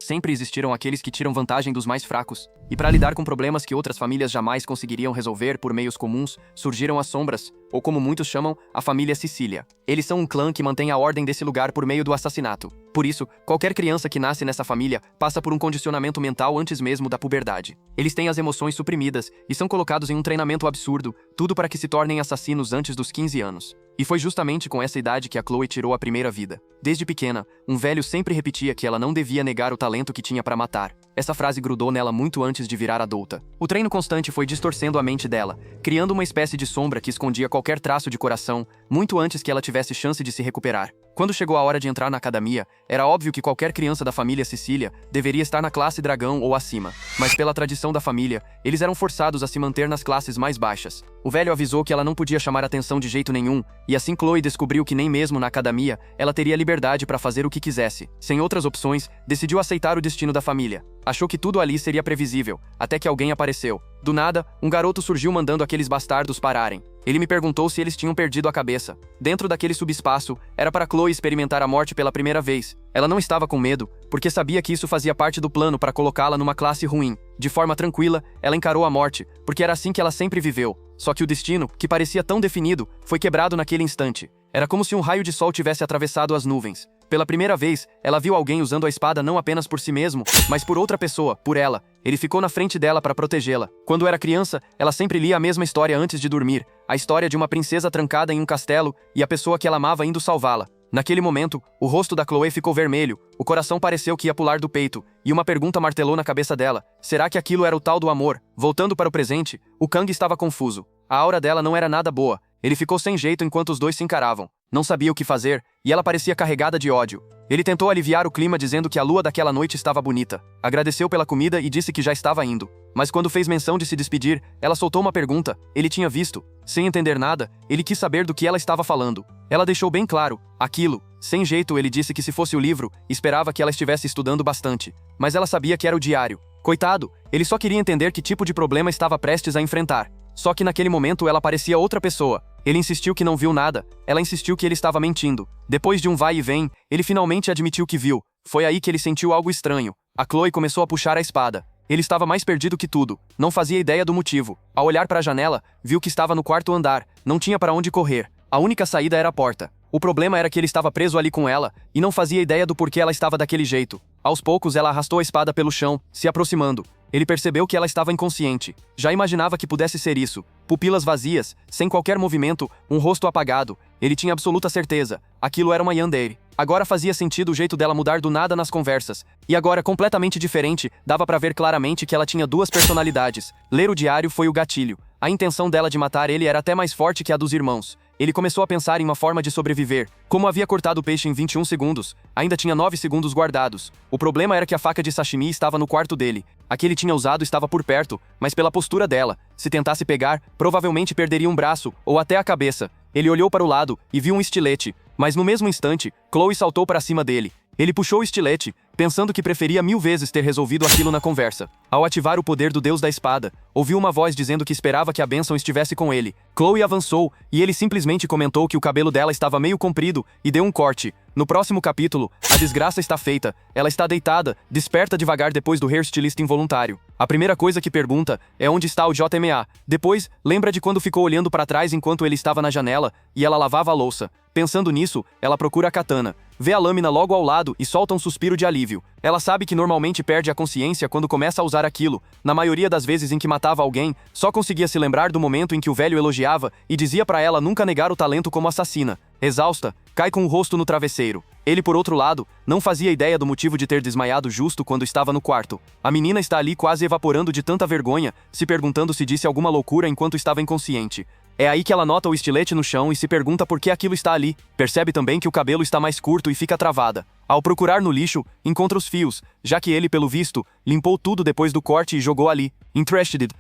Sempre existiram aqueles que tiram vantagem dos mais fracos. E para lidar com problemas que outras famílias jamais conseguiriam resolver por meios comuns, surgiram as sombras, ou como muitos chamam, a família Sicília. Eles são um clã que mantém a ordem desse lugar por meio do assassinato. Por isso, qualquer criança que nasce nessa família passa por um condicionamento mental antes mesmo da puberdade. Eles têm as emoções suprimidas e são colocados em um treinamento absurdo, tudo para que se tornem assassinos antes dos 15 anos. E foi justamente com essa idade que a Chloe tirou a primeira vida. Desde pequena, um velho sempre repetia que ela não devia negar o talento que tinha para matar. Essa frase grudou nela muito antes de virar adulta. O treino constante foi distorcendo a mente dela, criando uma espécie de sombra que escondia qualquer traço de coração, muito antes que ela tivesse chance de se recuperar. Quando chegou a hora de entrar na academia, era óbvio que qualquer criança da família Sicília deveria estar na classe dragão ou acima. Mas pela tradição da família, eles eram forçados a se manter nas classes mais baixas. O velho avisou que ela não podia chamar atenção de jeito nenhum, e assim Chloe descobriu que nem mesmo na academia, ela teria liberdade para fazer o que quisesse. Sem outras opções, decidiu aceitar o destino da família. Achou que tudo ali seria previsível, até que alguém apareceu. Do nada, um garoto surgiu mandando aqueles bastardos pararem. Ele me perguntou se eles tinham perdido a cabeça. Dentro daquele subespaço, era para Chloe experimentar a morte pela primeira vez. Ela não estava com medo, porque sabia que isso fazia parte do plano para colocá-la numa classe ruim. De forma tranquila, ela encarou a morte, porque era assim que ela sempre viveu. Só que o destino, que parecia tão definido, foi quebrado naquele instante. Era como se um raio de sol tivesse atravessado as nuvens. Pela primeira vez, ela viu alguém usando a espada não apenas por si mesmo, mas por outra pessoa, por ela. Ele ficou na frente dela para protegê-la. Quando era criança, ela sempre lia a mesma história antes de dormir. A história de uma princesa trancada em um castelo e a pessoa que ela amava indo salvá-la. Naquele momento, o rosto da Chloe ficou vermelho, o coração pareceu que ia pular do peito, e uma pergunta martelou na cabeça dela. Será que aquilo era o tal do amor? Voltando para o presente, o Kang estava confuso. A aura dela não era nada boa. Ele ficou sem jeito enquanto os dois se encaravam. Não sabia o que fazer, e ela parecia carregada de ódio. Ele tentou aliviar o clima dizendo que a lua daquela noite estava bonita. Agradeceu pela comida e disse que já estava indo. Mas quando fez menção de se despedir, ela soltou uma pergunta. Ele tinha visto. Sem entender nada, ele quis saber do que ela estava falando. Ela deixou bem claro. Aquilo. Sem jeito, ele disse que se fosse o livro, esperava que ela estivesse estudando bastante. Mas ela sabia que era o diário. Coitado, ele só queria entender que tipo de problema estava prestes a enfrentar. Só que naquele momento ela parecia outra pessoa. Ele insistiu que não viu nada, ela insistiu que ele estava mentindo. Depois de um vai e vem, ele finalmente admitiu que viu. Foi aí que ele sentiu algo estranho. A Chloe começou a puxar a espada. Ele estava mais perdido que tudo, não fazia ideia do motivo. Ao olhar para a janela, viu que estava no quarto andar, não tinha para onde correr. A única saída era a porta. O problema era que ele estava preso ali com ela, e não fazia ideia do porquê ela estava daquele jeito. Aos poucos ela arrastou a espada pelo chão, se aproximando. Ele percebeu que ela estava inconsciente. Já imaginava que pudesse ser isso. Pupilas vazias, sem qualquer movimento, um rosto apagado. Ele tinha absoluta certeza. Aquilo era uma Yandere. Agora fazia sentido o jeito dela mudar do nada nas conversas. E agora, completamente diferente, dava pra ver claramente que ela tinha duas personalidades. Ler o diário foi o gatilho. A intenção dela de matar ele era até mais forte que a dos irmãos. Ele começou a pensar em uma forma de sobreviver. Como havia cortado o peixe em 21 segundos, ainda tinha 9 segundos guardados. O problema era que a faca de sashimi estava no quarto dele. A que ele tinha usado estava por perto, mas pela postura dela, se tentasse pegar, provavelmente perderia um braço, ou até a cabeça. Ele olhou para o lado e viu um estilete, mas no mesmo instante, Chloe saltou para cima dele. Ele puxou o estilete, pensando que preferia 1000 vezes ter resolvido aquilo na conversa. Ao ativar o poder do Deus da Espada, ouviu uma voz dizendo que esperava que a bênção estivesse com ele. Chloe avançou, e ele simplesmente comentou que o cabelo dela estava meio comprido, e deu um corte. No próximo capítulo, a desgraça está feita. Ela está deitada, desperta devagar depois do hairstylist involuntário. A primeira coisa que pergunta é onde está o JMA. Depois, lembra de quando ficou olhando para trás enquanto ele estava na janela, e ela lavava a louça. Pensando nisso, ela procura a katana. Vê a lâmina logo ao lado e solta um suspiro de alívio. Ela sabe que normalmente perde a consciência quando começa a usar aquilo. Na maioria das vezes em que matava alguém, só conseguia se lembrar do momento em que o velho elogiava e dizia pra ela nunca negar o talento como assassina. Exausta, cai com o rosto no travesseiro. Ele, por outro lado, não fazia ideia do motivo de ter desmaiado justo quando estava no quarto. A menina está ali quase evaporando de tanta vergonha, se perguntando se disse alguma loucura enquanto estava inconsciente. É aí que ela nota o estilete no chão e se pergunta por que aquilo está ali. Percebe também que o cabelo está mais curto e fica travada. Ao procurar no lixo, encontra os fios, já que ele, pelo visto, limpou tudo depois do corte e jogou ali. Interested.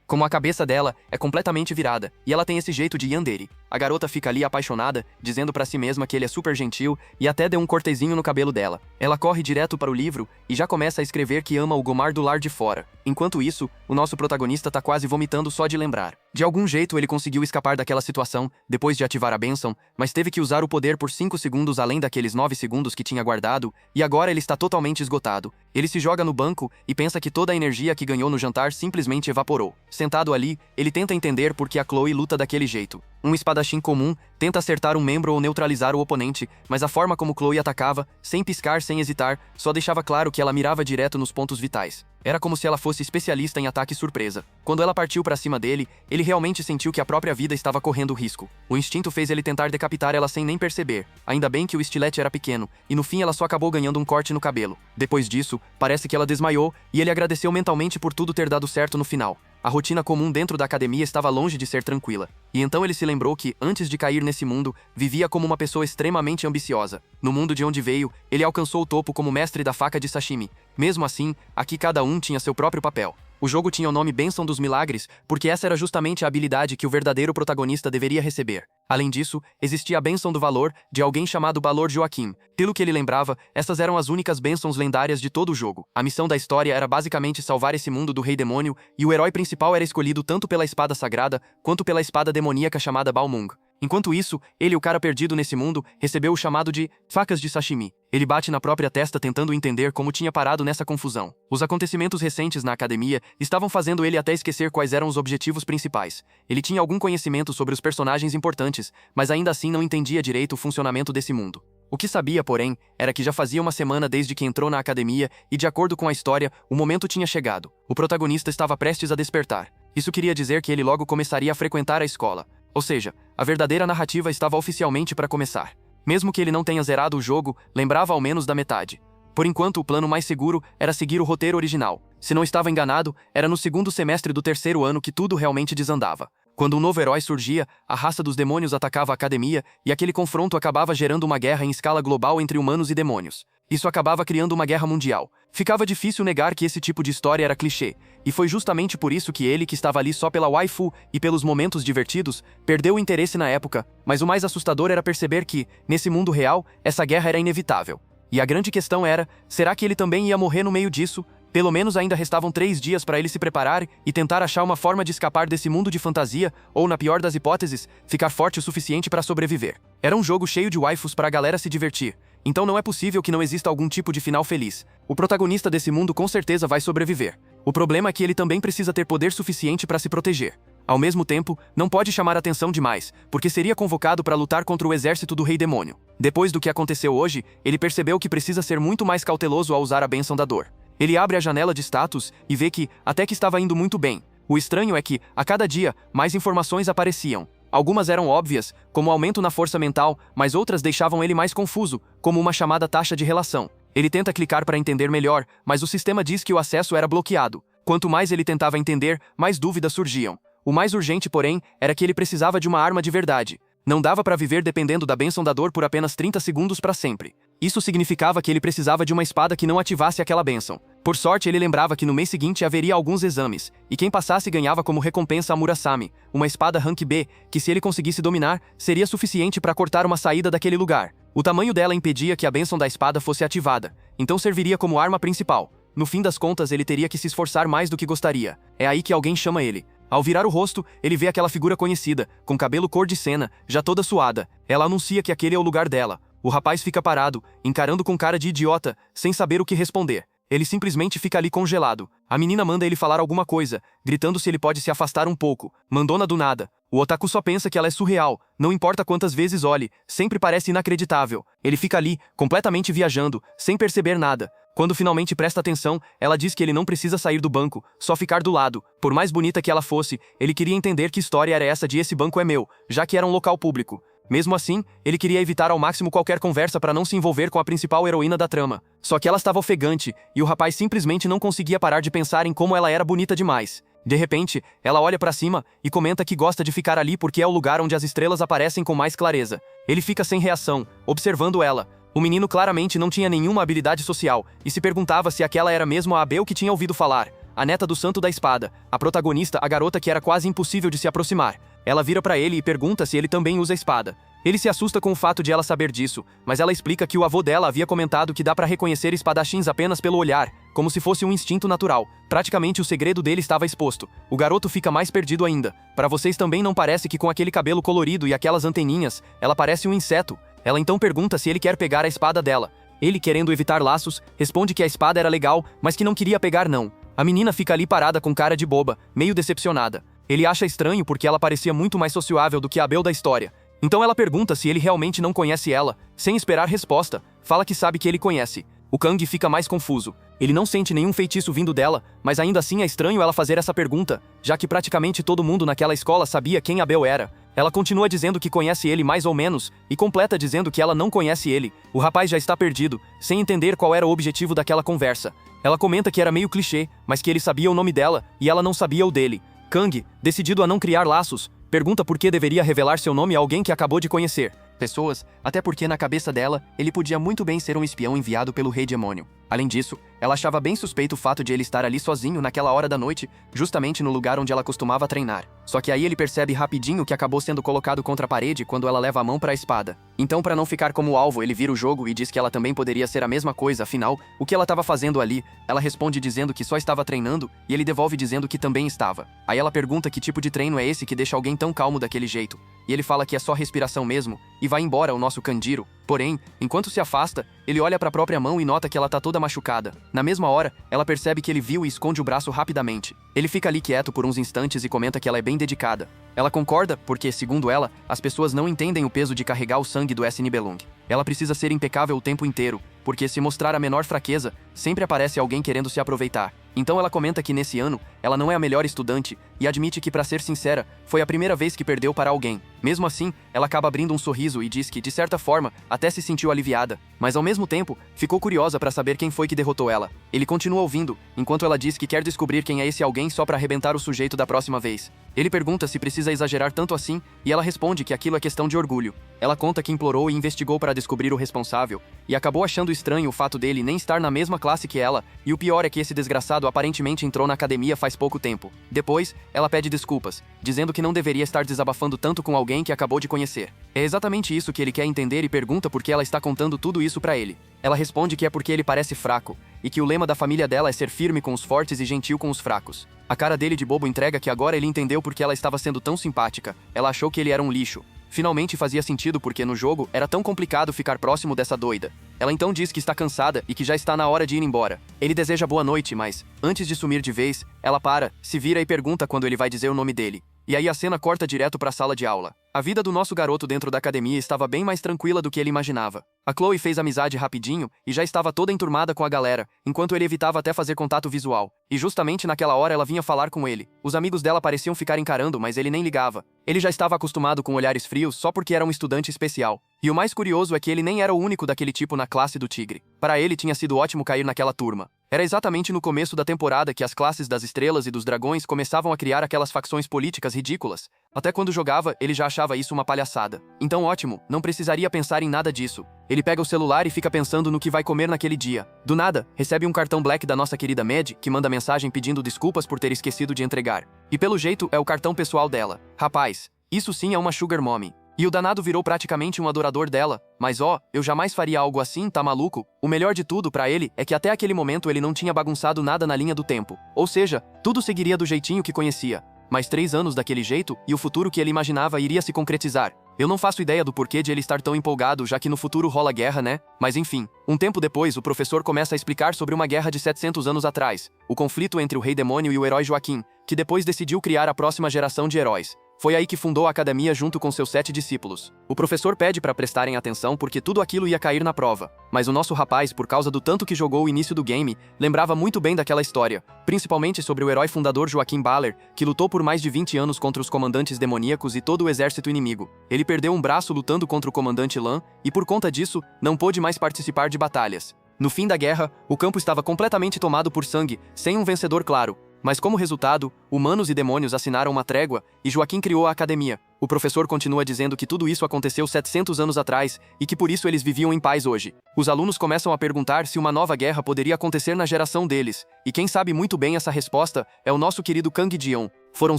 Como a cabeça dela é completamente virada, e ela tem esse jeito de yandere. A garota fica ali apaixonada, dizendo pra si mesma que ele é super gentil e até deu um cortezinho no cabelo dela. Ela corre direto para o livro e já começa a escrever que ama o Gomar do lar de fora. Enquanto isso, o nosso protagonista tá quase vomitando só de lembrar. De algum jeito ele conseguiu escapar daquela situação, depois de ativar a bênção, mas teve que usar o poder por 5 segundos além daqueles 9 segundos que tinha guardado, e agora ele está totalmente esgotado. Ele se joga no banco e pensa que toda a energia que ganhou no jantar simplesmente evaporou. Sentado ali, ele tenta entender por que a Chloe luta daquele jeito. Um espadachim comum tenta acertar um membro ou neutralizar o oponente, mas a forma como Chloe atacava, sem piscar, sem hesitar, só deixava claro que ela mirava direto nos pontos vitais. Era como se ela fosse especialista em ataque surpresa. Quando ela partiu pra cima dele, ele realmente sentiu que a própria vida estava correndo risco. O instinto fez ele tentar decapitar ela sem nem perceber. Ainda bem que o estilete era pequeno, e no fim ela só acabou ganhando um corte no cabelo. Depois disso, parece que ela desmaiou, e ele agradeceu mentalmente por tudo ter dado certo no final. A rotina comum dentro da academia estava longe de ser tranquila. E então ele se lembrou que, antes de cair nesse mundo, vivia como uma pessoa extremamente ambiciosa. No mundo de onde veio, ele alcançou o topo como mestre da faca de sashimi. Mesmo assim, aqui cada um tinha seu próprio papel. O jogo tinha o nome Bênção dos Milagres, porque essa era justamente a habilidade que o verdadeiro protagonista deveria receber. Além disso, existia a Bênção do Valor, de alguém chamado Balor Joaquim. Pelo que ele lembrava, essas eram as únicas bênçãos lendárias de todo o jogo. A missão da história era basicamente salvar esse mundo do Rei Demônio, e o herói principal era escolhido tanto pela espada sagrada, quanto pela espada demoníaca chamada Balmung. Enquanto isso, ele, o cara perdido nesse mundo, recebeu o chamado de facas de sashimi. Ele bate na própria testa tentando entender como tinha parado nessa confusão. Os acontecimentos recentes na academia estavam fazendo ele até esquecer quais eram os objetivos principais. Ele tinha algum conhecimento sobre os personagens importantes, mas ainda assim não entendia direito o funcionamento desse mundo. O que sabia, porém, era que já fazia uma semana desde que entrou na academia e, de acordo com a história, o momento tinha chegado. O protagonista estava prestes a despertar. Isso queria dizer que ele logo começaria a frequentar a escola. Ou seja, a verdadeira narrativa estava oficialmente para começar. Mesmo que ele não tenha zerado o jogo, lembrava ao menos da metade. Por enquanto, o plano mais seguro era seguir o roteiro original. Se não estava enganado, era no segundo semestre do terceiro ano que tudo realmente desandava. Quando um novo herói surgia, a raça dos demônios atacava a academia e aquele confronto acabava gerando uma guerra em escala global entre humanos e demônios. Isso acabava criando uma guerra mundial. Ficava difícil negar que esse tipo de história era clichê, e foi justamente por isso que ele, que estava ali só pela waifu e pelos momentos divertidos, perdeu o interesse na época, mas o mais assustador era perceber que, nesse mundo real, essa guerra era inevitável. E a grande questão era, será que ele também ia morrer no meio disso? Pelo menos ainda restavam 3 dias para ele se preparar e tentar achar uma forma de escapar desse mundo de fantasia, ou, na pior das hipóteses, ficar forte o suficiente para sobreviver. Era um jogo cheio de waifus para a galera se divertir, então não é possível que não exista algum tipo de final feliz. O protagonista desse mundo com certeza vai sobreviver. O problema é que ele também precisa ter poder suficiente para se proteger. Ao mesmo tempo, não pode chamar atenção demais, porque seria convocado para lutar contra o exército do Rei Demônio. Depois do que aconteceu hoje, ele percebeu que precisa ser muito mais cauteloso ao usar a Bênção da Dor. Ele abre a janela de status e vê que, até que estava indo muito bem. O estranho é que, a cada dia, mais informações apareciam. Algumas eram óbvias, como aumento na força mental, mas outras deixavam ele mais confuso, como uma chamada taxa de relação. Ele tenta clicar para entender melhor, mas o sistema diz que o acesso era bloqueado. Quanto mais ele tentava entender, mais dúvidas surgiam. O mais urgente, porém, era que ele precisava de uma arma de verdade. Não dava para viver dependendo da Bênção da Dor por apenas 30 segundos para sempre. Isso significava que ele precisava de uma espada que não ativasse aquela bênção. Por sorte, ele lembrava que no mês seguinte haveria alguns exames, e quem passasse ganhava como recompensa a Murasame, uma espada Rank B, que se ele conseguisse dominar, seria suficiente para cortar uma saída daquele lugar. O tamanho dela impedia que a bênção da espada fosse ativada, então serviria como arma principal. No fim das contas, ele teria que se esforçar mais do que gostaria. É aí que alguém chama ele. Ao virar o rosto, ele vê aquela figura conhecida, com cabelo cor de cena, já toda suada. Ela anuncia que aquele é o lugar dela. O rapaz fica parado, encarando com cara de idiota, sem saber o que responder. Ele simplesmente fica ali congelado. A menina manda ele falar alguma coisa, gritando se ele pode se afastar um pouco. Mandona do nada. O otaku só pensa que ela é surreal, não importa quantas vezes olhe, sempre parece inacreditável. Ele fica ali, completamente viajando, sem perceber nada. Quando finalmente presta atenção, ela diz que ele não precisa sair do banco, só ficar do lado. Por mais bonita que ela fosse, ele queria entender que história era essa de esse banco é meu, já que era um local público. Mesmo assim, ele queria evitar ao máximo qualquer conversa para não se envolver com a principal heroína da trama. Só que ela estava ofegante, e o rapaz simplesmente não conseguia parar de pensar em como ela era bonita demais. De repente, ela olha para cima e comenta que gosta de ficar ali porque é o lugar onde as estrelas aparecem com mais clareza. Ele fica sem reação, observando ela. O menino claramente não tinha nenhuma habilidade social, e se perguntava se aquela era mesmo a Abel que tinha ouvido falar. A neta do Santo da Espada, a protagonista, a garota que era quase impossível de se aproximar. Ela vira para ele e pergunta se ele também usa espada. Ele se assusta com o fato de ela saber disso, mas ela explica que o avô dela havia comentado que dá para reconhecer espadachins apenas pelo olhar, como se fosse um instinto natural. Praticamente o segredo dele estava exposto. O garoto fica mais perdido ainda. Para vocês também não parece que com aquele cabelo colorido e aquelas anteninhas, ela parece um inseto? Ela então pergunta se ele quer pegar a espada dela. Ele, querendo evitar laços, responde que a espada era legal, mas que não queria pegar não. A menina fica ali parada com cara de boba, meio decepcionada. Ele acha estranho porque ela parecia muito mais sociável do que a Abel da história. Então ela pergunta se ele realmente não conhece ela, sem esperar resposta. Fala que sabe que ele conhece. O Kang fica mais confuso. Ele não sente nenhum feitiço vindo dela, mas ainda assim é estranho ela fazer essa pergunta, já que praticamente todo mundo naquela escola sabia quem Abel era. Ela continua dizendo que conhece ele mais ou menos, e completa dizendo que ela não conhece ele. O rapaz já está perdido, sem entender qual era o objetivo daquela conversa. Ela comenta que era meio clichê, mas que ele sabia o nome dela, e ela não sabia o dele. Kang, decidido a não criar laços, pergunta por que deveria revelar seu nome a alguém que acabou de conhecer. Pessoas, até porque na cabeça dela, ele podia muito bem ser um espião enviado pelo Rei Demônio. Além disso, Ela achava bem suspeito o fato de ele estar ali sozinho naquela hora da noite, justamente no lugar onde ela costumava treinar. Só que aí ele percebe rapidinho que acabou sendo colocado contra a parede quando ela leva a mão para a espada. Então, para não ficar como alvo, ele vira o jogo e diz que ela também poderia ser a mesma coisa, afinal, o que ela estava fazendo ali? Ela responde dizendo que só estava treinando e ele devolve dizendo que também estava. Aí ela pergunta que tipo de treino é esse que deixa alguém tão calmo daquele jeito. E ele fala que é só respiração mesmo, e vai embora o nosso Kanjiro. Porém, enquanto se afasta, ele olha para a própria mão e nota que ela tá toda machucada. Na mesma hora, ela percebe que ele viu e esconde o braço rapidamente. Ele fica ali quieto por uns instantes e comenta que ela é bem dedicada. Ela concorda porque, segundo ela, as pessoas não entendem o peso de carregar o sangue do S. Nibelung. Ela precisa ser impecável o tempo inteiro, porque se mostrar a menor fraqueza, sempre aparece alguém querendo se aproveitar. Então ela comenta que nesse ano, ela não é a melhor estudante e admite que, para ser sincera, foi a primeira vez que perdeu para alguém. Mesmo assim, ela acaba abrindo um sorriso e diz que, de certa forma, até se sentiu aliviada, mas ao mesmo tempo, ficou curiosa para saber quem foi que derrotou ela. Ele continua ouvindo, enquanto ela diz que quer descobrir quem é esse alguém só para arrebentar o sujeito da próxima vez. Ele pergunta se precisa exagerar tanto assim, e ela responde que aquilo é questão de orgulho. Ela conta que implorou e investigou para descobrir o responsável, e acabou achando estranho o fato dele nem estar na mesma classe que ela, e o pior é que esse desgraçado aparentemente entrou na academia faz pouco tempo. Depois, ela pede desculpas, dizendo que não deveria estar desabafando tanto com alguém que acabou de conhecer. É exatamente isso que ele quer entender e pergunta por que ela está contando tudo isso para ele. Ela responde que é porque ele parece fraco, e que o lema da família dela é ser firme com os fortes e gentil com os fracos. A cara dele de bobo entrega que agora ele entendeu porque ela estava sendo tão simpática. Ela achou que ele era um lixo. Finalmente fazia sentido porque no jogo era tão complicado ficar próximo dessa doida. Ela então diz que está cansada e que já está na hora de ir embora. Ele deseja boa noite, mas, antes de sumir de vez, ela para, se vira e pergunta quando ele vai dizer o nome dele. E aí a cena corta direto para a sala de aula. A vida do nosso garoto dentro da academia estava bem mais tranquila do que ele imaginava. A Chloe fez amizade rapidinho e já estava toda enturmada com a galera, enquanto ele evitava até fazer contato visual. E justamente naquela hora ela vinha falar com ele. Os amigos dela pareciam ficar encarando, mas ele nem ligava. Ele já estava acostumado com olhares frios só porque era um estudante especial. E o mais curioso é que ele nem era o único daquele tipo na classe do Tigre. Para ele tinha sido ótimo cair naquela turma. Era exatamente no começo da temporada que as classes das Estrelas e dos Dragões começavam a criar aquelas facções políticas ridículas. Até quando jogava, ele já achava isso uma palhaçada. Então ótimo, não precisaria pensar em nada disso. Ele pega o celular e fica pensando no que vai comer naquele dia. Do nada, recebe um cartão Black da nossa querida Mad, que manda mensagem pedindo desculpas por ter esquecido de entregar. E pelo jeito, é o cartão pessoal dela. Rapaz, isso sim é uma Sugar Mommy. E o danado virou praticamente um adorador dela. Mas eu jamais faria algo assim, tá maluco? O melhor de tudo pra ele é que até aquele momento ele não tinha bagunçado nada na linha do tempo. Ou seja, tudo seguiria do jeitinho que conhecia. Mais 3 anos daquele jeito, e o futuro que ele imaginava iria se concretizar. Eu não faço ideia do porquê de ele estar tão empolgado, já que no futuro rola guerra, né? Mas enfim, um tempo depois, o professor começa a explicar sobre uma guerra de 700 anos atrás. O conflito entre o Rei Demônio e o herói Joaquim, que depois decidiu criar a próxima geração de heróis. Foi aí que fundou a academia junto com seus 7 discípulos. O professor pede para prestarem atenção porque tudo aquilo ia cair na prova. Mas o nosso rapaz, por causa do tanto que jogou o início do game, lembrava muito bem daquela história, principalmente sobre o herói fundador Joaquim Baller, que lutou por mais de 20 anos contra os comandantes demoníacos e todo o exército inimigo. Ele perdeu um braço lutando contra o comandante Lan, e por conta disso, não pôde mais participar de batalhas. No fim da guerra, o campo estava completamente tomado por sangue, sem um vencedor claro. Mas como resultado, humanos e demônios assinaram uma trégua e Joaquim criou a academia. O professor continua dizendo que tudo isso aconteceu 700 anos atrás e que por isso eles viviam em paz hoje. Os alunos começam a perguntar se uma nova guerra poderia acontecer na geração deles. E quem sabe muito bem essa resposta é o nosso querido Kang Dion. Foram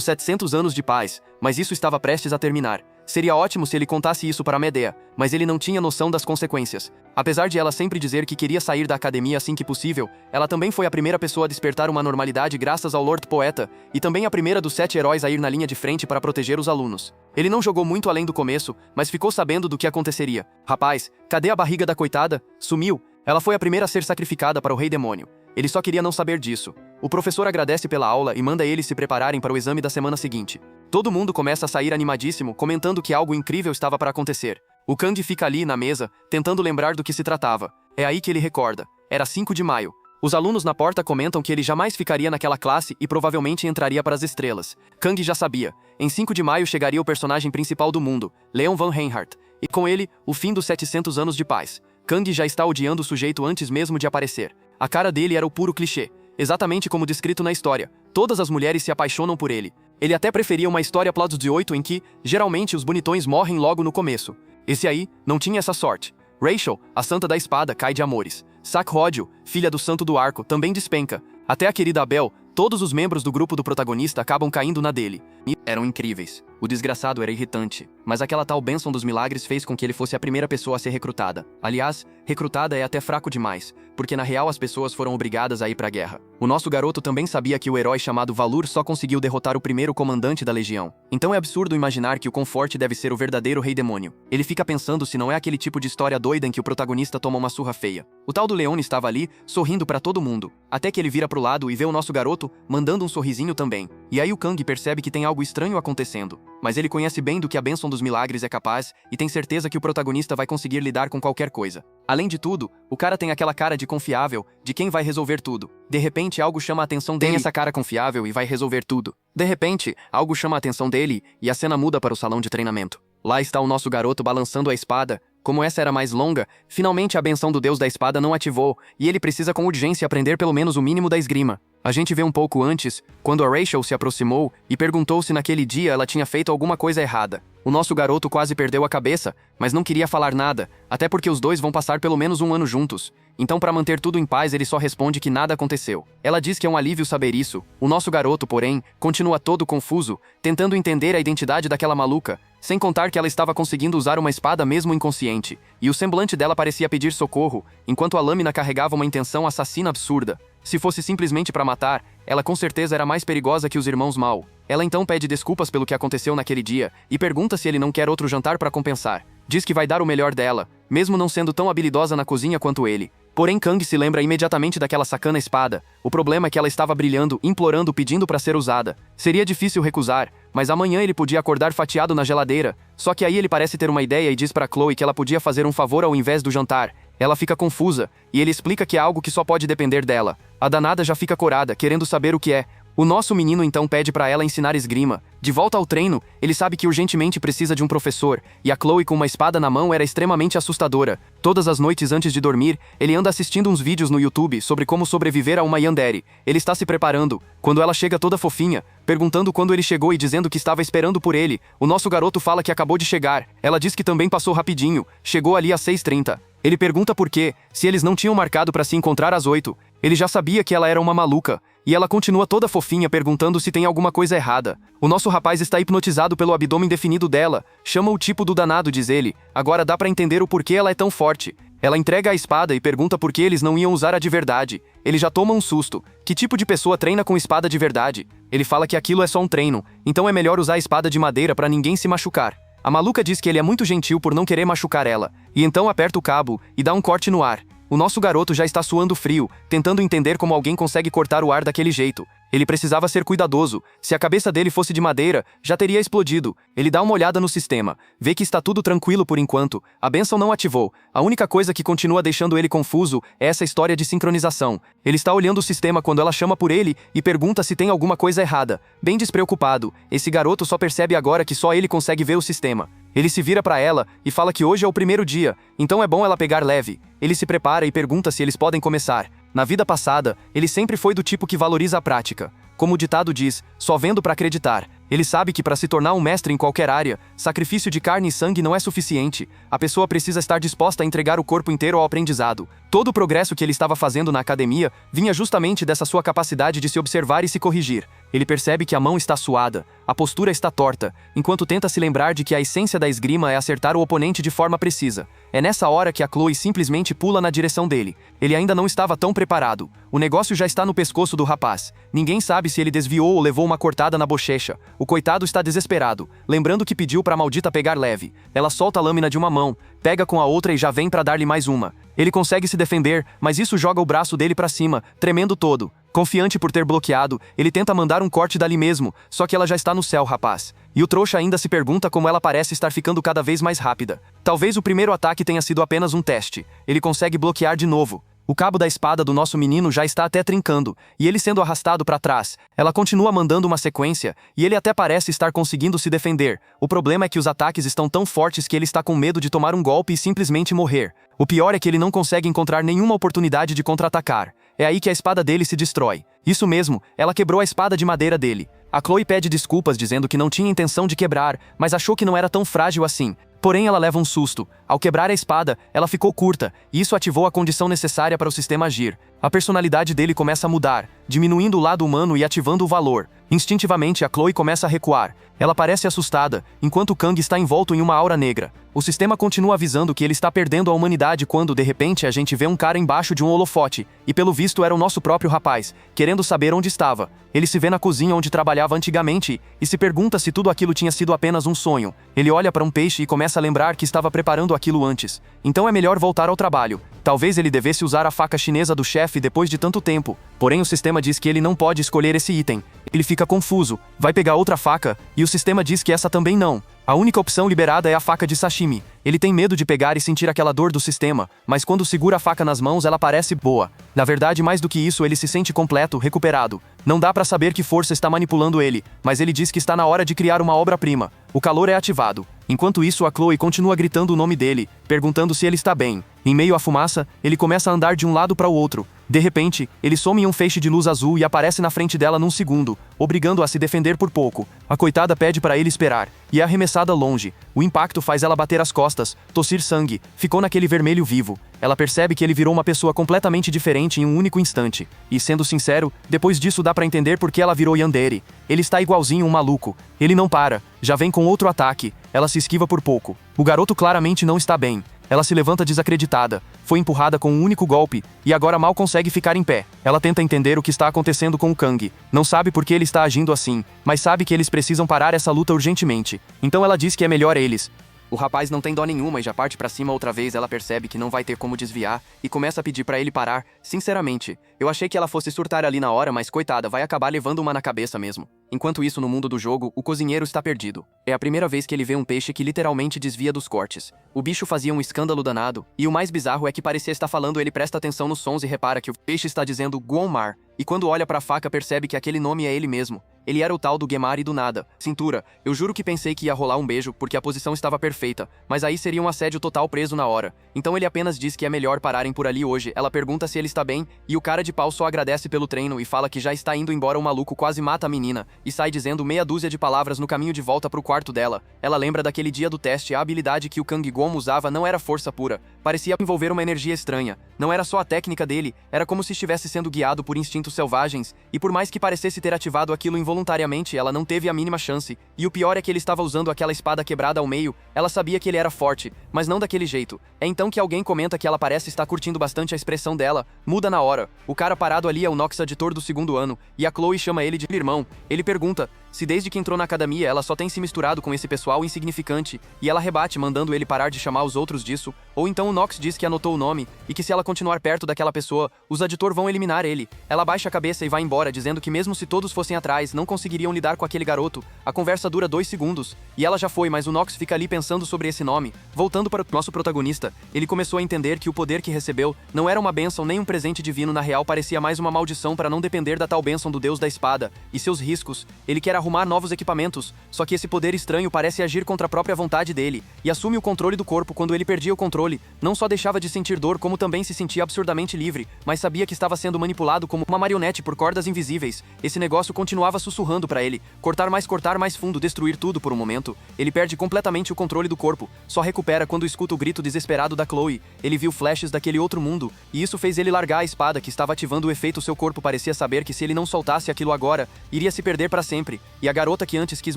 700 anos de paz, mas isso estava prestes a terminar. Seria ótimo se ele contasse isso para Medea, mas ele não tinha noção das consequências. Apesar de ela sempre dizer que queria sair da academia assim que possível, ela também foi a primeira pessoa a despertar uma normalidade graças ao Lord Poeta, e também a primeira dos 7 heróis a ir na linha de frente para proteger os alunos. Ele não jogou muito além do começo, mas ficou sabendo do que aconteceria. Rapaz, cadê a barriga da coitada? Sumiu. Ela foi a primeira a ser sacrificada para o Rei Demônio. Ele só queria não saber disso. O professor agradece pela aula e manda eles se prepararem para o exame da semana seguinte. Todo mundo começa a sair animadíssimo, comentando que algo incrível estava para acontecer. O Kang fica ali na mesa, tentando lembrar do que se tratava. É aí que ele recorda. Era 5 de maio. Os alunos na porta comentam que ele jamais ficaria naquela classe e provavelmente entraria para as estrelas. Kang já sabia. Em 5 de maio chegaria o personagem principal do mundo, Leon Van Reinhardt. E com ele, o fim dos 700 anos de paz. Kang já está odiando o sujeito antes mesmo de aparecer. A cara dele era o puro clichê. Exatamente como descrito na história. Todas as mulheres se apaixonam por ele. Ele até preferia uma história plot 18 em que, geralmente, os bonitões morrem logo no começo. Esse aí não tinha essa sorte. Rachel, a santa da espada, cai de amores. Sac-Ródio, filha do santo do arco, também despenca. Até a querida Abel, todos os membros do grupo do protagonista acabam caindo na dele. E eram incríveis. O desgraçado era irritante, mas aquela tal bênção dos milagres fez com que ele fosse a primeira pessoa a ser recrutada. Aliás, recrutada é até fraco demais, porque na real as pessoas foram obrigadas a ir pra guerra. O nosso garoto também sabia que o herói chamado Valur só conseguiu derrotar o primeiro comandante da legião. Então é absurdo imaginar que o Comfort deve ser o verdadeiro rei demônio. Ele fica pensando se não é aquele tipo de história doida em que o protagonista toma uma surra feia. O tal do Leone estava ali, sorrindo pra todo mundo, até que ele vira pro lado e vê o nosso garoto mandando um sorrisinho também. E aí o Kang percebe que tem algo estranho acontecendo. Mas ele conhece bem do que a bênção dos milagres é capaz e tem certeza que o protagonista vai conseguir lidar com qualquer coisa. Além de tudo, o cara tem aquela cara de confiável, de quem vai resolver tudo. De repente, algo chama a atenção dele. Tem essa cara confiável e vai resolver tudo. De repente, algo chama a atenção dele e a cena muda para o salão de treinamento. Lá está o nosso garoto balançando a espada. Como essa era mais longa, finalmente a benção do deus da espada não ativou e ele precisa com urgência aprender pelo menos o mínimo da esgrima. A gente vê um pouco antes, quando a Rachel se aproximou e perguntou se naquele dia ela tinha feito alguma coisa errada. O nosso garoto quase perdeu a cabeça, mas não queria falar nada, até porque os dois vão passar pelo menos um ano juntos. Então, para manter tudo em paz, ele só responde que nada aconteceu. Ela diz que é um alívio saber isso. O nosso garoto, porém, continua todo confuso, tentando entender a identidade daquela maluca, sem contar que ela estava conseguindo usar uma espada mesmo inconsciente, e o semblante dela parecia pedir socorro, enquanto a lâmina carregava uma intenção assassina absurda. Se fosse simplesmente para matar, ela com certeza era mais perigosa que os irmãos Mal. Ela então pede desculpas pelo que aconteceu naquele dia e pergunta se ele não quer outro jantar para compensar. Diz que vai dar o melhor dela, mesmo não sendo tão habilidosa na cozinha quanto ele. Porém, Kang se lembra imediatamente daquela sacana espada. O problema é que ela estava brilhando, implorando, pedindo para ser usada. Seria difícil recusar, mas amanhã ele podia acordar fatiado na geladeira. Só que aí ele parece ter uma ideia e diz para Chloe que ela podia fazer um favor ao invés do jantar. Ela fica confusa, e ele explica que é algo que só pode depender dela. A danada já fica corada, querendo saber o que é. O nosso menino então pede para ela ensinar esgrima. De volta ao treino, ele sabe que urgentemente precisa de um professor, e a Chloe com uma espada na mão era extremamente assustadora. Todas as noites antes de dormir, ele anda assistindo uns vídeos no YouTube sobre como sobreviver a uma yandere. Ele está se preparando, quando ela chega toda fofinha, perguntando quando ele chegou e dizendo que estava esperando por ele. O nosso garoto fala que acabou de chegar. Ela diz que também passou rapidinho, chegou ali às 6h30. Ele pergunta por quê, se eles não tinham marcado para se encontrar às 8. Ele já sabia que ela era uma maluca, e ela continua toda fofinha perguntando se tem alguma coisa errada. O nosso rapaz está hipnotizado pelo abdômen definido dela, chama o tipo do danado, diz ele. Agora dá para entender o porquê ela é tão forte. Ela entrega a espada e pergunta por que eles não iam usar a de verdade. Ele já toma um susto. Que tipo de pessoa treina com espada de verdade? Ele fala que aquilo é só um treino, então é melhor usar a espada de madeira para ninguém se machucar. A maluca diz que ele é muito gentil por não querer machucar ela, e então aperta o cabo e dá um corte no ar. O nosso garoto já está suando frio, tentando entender como alguém consegue cortar o ar daquele jeito. Ele precisava ser cuidadoso. Se a cabeça dele fosse de madeira, já teria explodido. Ele dá uma olhada no sistema, vê que está tudo tranquilo por enquanto. A bênção não ativou. A única coisa que continua deixando ele confuso é essa história de sincronização. Ele está olhando o sistema quando ela chama por ele e pergunta se tem alguma coisa errada. Bem despreocupado, esse garoto só percebe agora que só ele consegue ver o sistema. Ele se vira para ela e fala que hoje é o primeiro dia, então é bom ela pegar leve. Ele se prepara e pergunta se eles podem começar. Na vida passada, ele sempre foi do tipo que valoriza a prática. Como o ditado diz, só vendo para acreditar. Ele sabe que para se tornar um mestre em qualquer área, sacrifício de carne e sangue não é suficiente. A pessoa precisa estar disposta a entregar o corpo inteiro ao aprendizado. Todo o progresso que ele estava fazendo na academia vinha justamente dessa sua capacidade de se observar e se corrigir. Ele percebe que a mão está suada, a postura está torta, enquanto tenta se lembrar de que a essência da esgrima é acertar o oponente de forma precisa. É nessa hora que a Chloe simplesmente pula na direção dele. Ele ainda não estava tão preparado. O negócio já está no pescoço do rapaz. Ninguém sabe se ele desviou ou levou uma cortada na bochecha. O coitado está desesperado, lembrando que pediu para a maldita pegar leve. Ela solta a lâmina de uma mão, pega com a outra e já vem para dar-lhe mais uma. Ele consegue se defender, mas isso joga o braço dele para cima, tremendo todo. Confiante por ter bloqueado, ele tenta mandar um corte dali mesmo, só que ela já está no céu, rapaz. E o trouxa ainda se pergunta como ela parece estar ficando cada vez mais rápida. Talvez o primeiro ataque tenha sido apenas um teste. Ele consegue bloquear de novo. O cabo da espada do nosso menino já está até trincando, e ele sendo arrastado para trás. Ela continua mandando uma sequência, e ele até parece estar conseguindo se defender. O problema é que os ataques estão tão fortes que ele está com medo de tomar um golpe e simplesmente morrer. O pior é que ele não consegue encontrar nenhuma oportunidade de contra-atacar. É aí que a espada dele se destrói. Isso mesmo, ela quebrou a espada de madeira dele. A Chloe pede desculpas dizendo que não tinha intenção de quebrar, mas achou que não era tão frágil assim. Porém, ela leva um susto. Ao quebrar a espada, ela ficou curta, e isso ativou a condição necessária para o sistema agir. A personalidade dele começa a mudar, diminuindo o lado humano e ativando o valor. Instintivamente, a Chloe começa a recuar. Ela parece assustada, enquanto Kang está envolto em uma aura negra. O sistema continua avisando que ele está perdendo a humanidade quando, de repente, a gente vê um cara embaixo de um holofote, e pelo visto era o nosso próprio rapaz, querendo saber onde estava. Ele se vê na cozinha onde trabalhava antigamente, e se pergunta se tudo aquilo tinha sido apenas um sonho. Ele olha para um peixe e começa a lembrar que estava preparando aquilo antes. Então é melhor voltar ao trabalho. Talvez ele devesse usar a faca chinesa do chefe depois de tanto tempo. Porém o sistema diz que ele não pode escolher esse item. Ele fica confuso, vai pegar outra faca, e o sistema diz que essa também não. A única opção liberada é a faca de sashimi. Ele tem medo de pegar e sentir aquela dor do sistema, mas quando segura a faca nas mãos ela parece boa. Na verdade, mais do que isso, ele se sente completo, recuperado. Não dá pra saber que força está manipulando ele, mas ele diz que está na hora de criar uma obra-prima. O calor é ativado. Enquanto isso, a Chloe continua gritando o nome dele, perguntando se ele está bem. Em meio à fumaça, ele começa a andar de um lado para o outro. De repente, ele some em um feixe de luz azul e aparece na frente dela num segundo, obrigando-a a se defender por pouco. A coitada pede para ele esperar, e é arremessada longe. O impacto faz ela bater as costas, tossir sangue, ficou naquele vermelho vivo. Ela percebe que ele virou uma pessoa completamente diferente em um único instante. E sendo sincero, depois disso dá pra entender por que ela virou Yandere. Ele está igualzinho um maluco. Ele não para, já vem com outro ataque. Ela se esquiva por pouco. O garoto claramente não está bem. Ela se levanta desacreditada. Foi empurrada com um único golpe, e agora mal consegue ficar em pé. Ela tenta entender o que está acontecendo com o Kang. Não sabe por que ele está agindo assim, mas sabe que eles precisam parar essa luta urgentemente. Então ela diz que é melhor eles. O rapaz não tem dó nenhuma e já parte pra cima outra vez. Ela percebe que não vai ter como desviar e começa a pedir pra ele parar. Sinceramente, eu achei que ela fosse surtar ali na hora, mas coitada, vai acabar levando uma na cabeça mesmo. Enquanto isso, no mundo do jogo, o cozinheiro está perdido. É a primeira vez que ele vê um peixe que literalmente desvia dos cortes. O bicho fazia um escândalo danado, e o mais bizarro é que parecia estar falando. Ele presta atenção nos sons e repara que o peixe está dizendo Guonmar, e quando olha pra faca percebe que aquele nome é ele mesmo. Ele era o tal do Gemar e do nada. Cintura, eu juro que pensei que ia rolar um beijo porque a posição estava perfeita, mas aí seria um assédio total preso na hora. Então ele apenas diz que é melhor pararem por ali hoje. Ela pergunta se ele está bem, e o cara de pau só agradece pelo treino e fala que já está indo embora. O maluco quase mata a menina, e sai dizendo meia dúzia de palavras no caminho de volta pro quarto dela. Ela lembra daquele dia do teste. A habilidade que o Kang Gon usava não era força pura, parecia envolver uma energia estranha. Não era só a técnica dele, era como se estivesse sendo guiado por instintos selvagens, e por mais que parecesse ter ativado aquilo involuntariamente, ela não teve a mínima chance. E o pior é que ele estava usando aquela espada quebrada ao meio. Ela sabia que ele era forte, mas não daquele jeito. É então que alguém comenta que ela parece estar curtindo bastante a expressão dela. Muda na hora. O cara parado ali é o Nox, editor do segundo ano, e a Chloe chama ele de irmão. Ele pergunta se desde que entrou na academia ela só tem se misturado com esse pessoal insignificante, e ela rebate mandando ele parar de chamar os outros disso. Ou então o Nox diz que anotou o nome, e que se ela continuar perto daquela pessoa, os editor vão eliminar ele. Ela baixa a cabeça e vai embora, dizendo que mesmo se todos fossem atrás, não conseguiriam lidar com aquele garoto. A conversa dura 2 segundos, e ela já foi, mas o Nox fica ali pensando sobre esse nome. Voltando para o nosso protagonista, ele começou a entender que o poder que recebeu não era uma bênção nem um presente divino. Na real, parecia mais uma maldição para não depender da tal bênção do deus da espada, e seus riscos. Ele quer arrumar novos equipamentos, só que esse poder estranho parece agir contra a própria vontade dele, e assume o controle do corpo. Quando ele perdia o controle, não só deixava de sentir dor, como também se sentia absurdamente livre, mas sabia que estava sendo manipulado como uma marionete por cordas invisíveis. Esse negócio continuava sussurrando para ele, cortar mais fundo, destruir tudo. Por um momento, ele perde completamente o controle do corpo, só recupera quando escuta o grito desesperado da Chloe. Ele viu flashes daquele outro mundo, e isso fez ele largar a espada que estava ativando o efeito. Seu corpo parecia saber que se ele não soltasse aquilo agora, iria se perder para sempre. E a garota que antes quis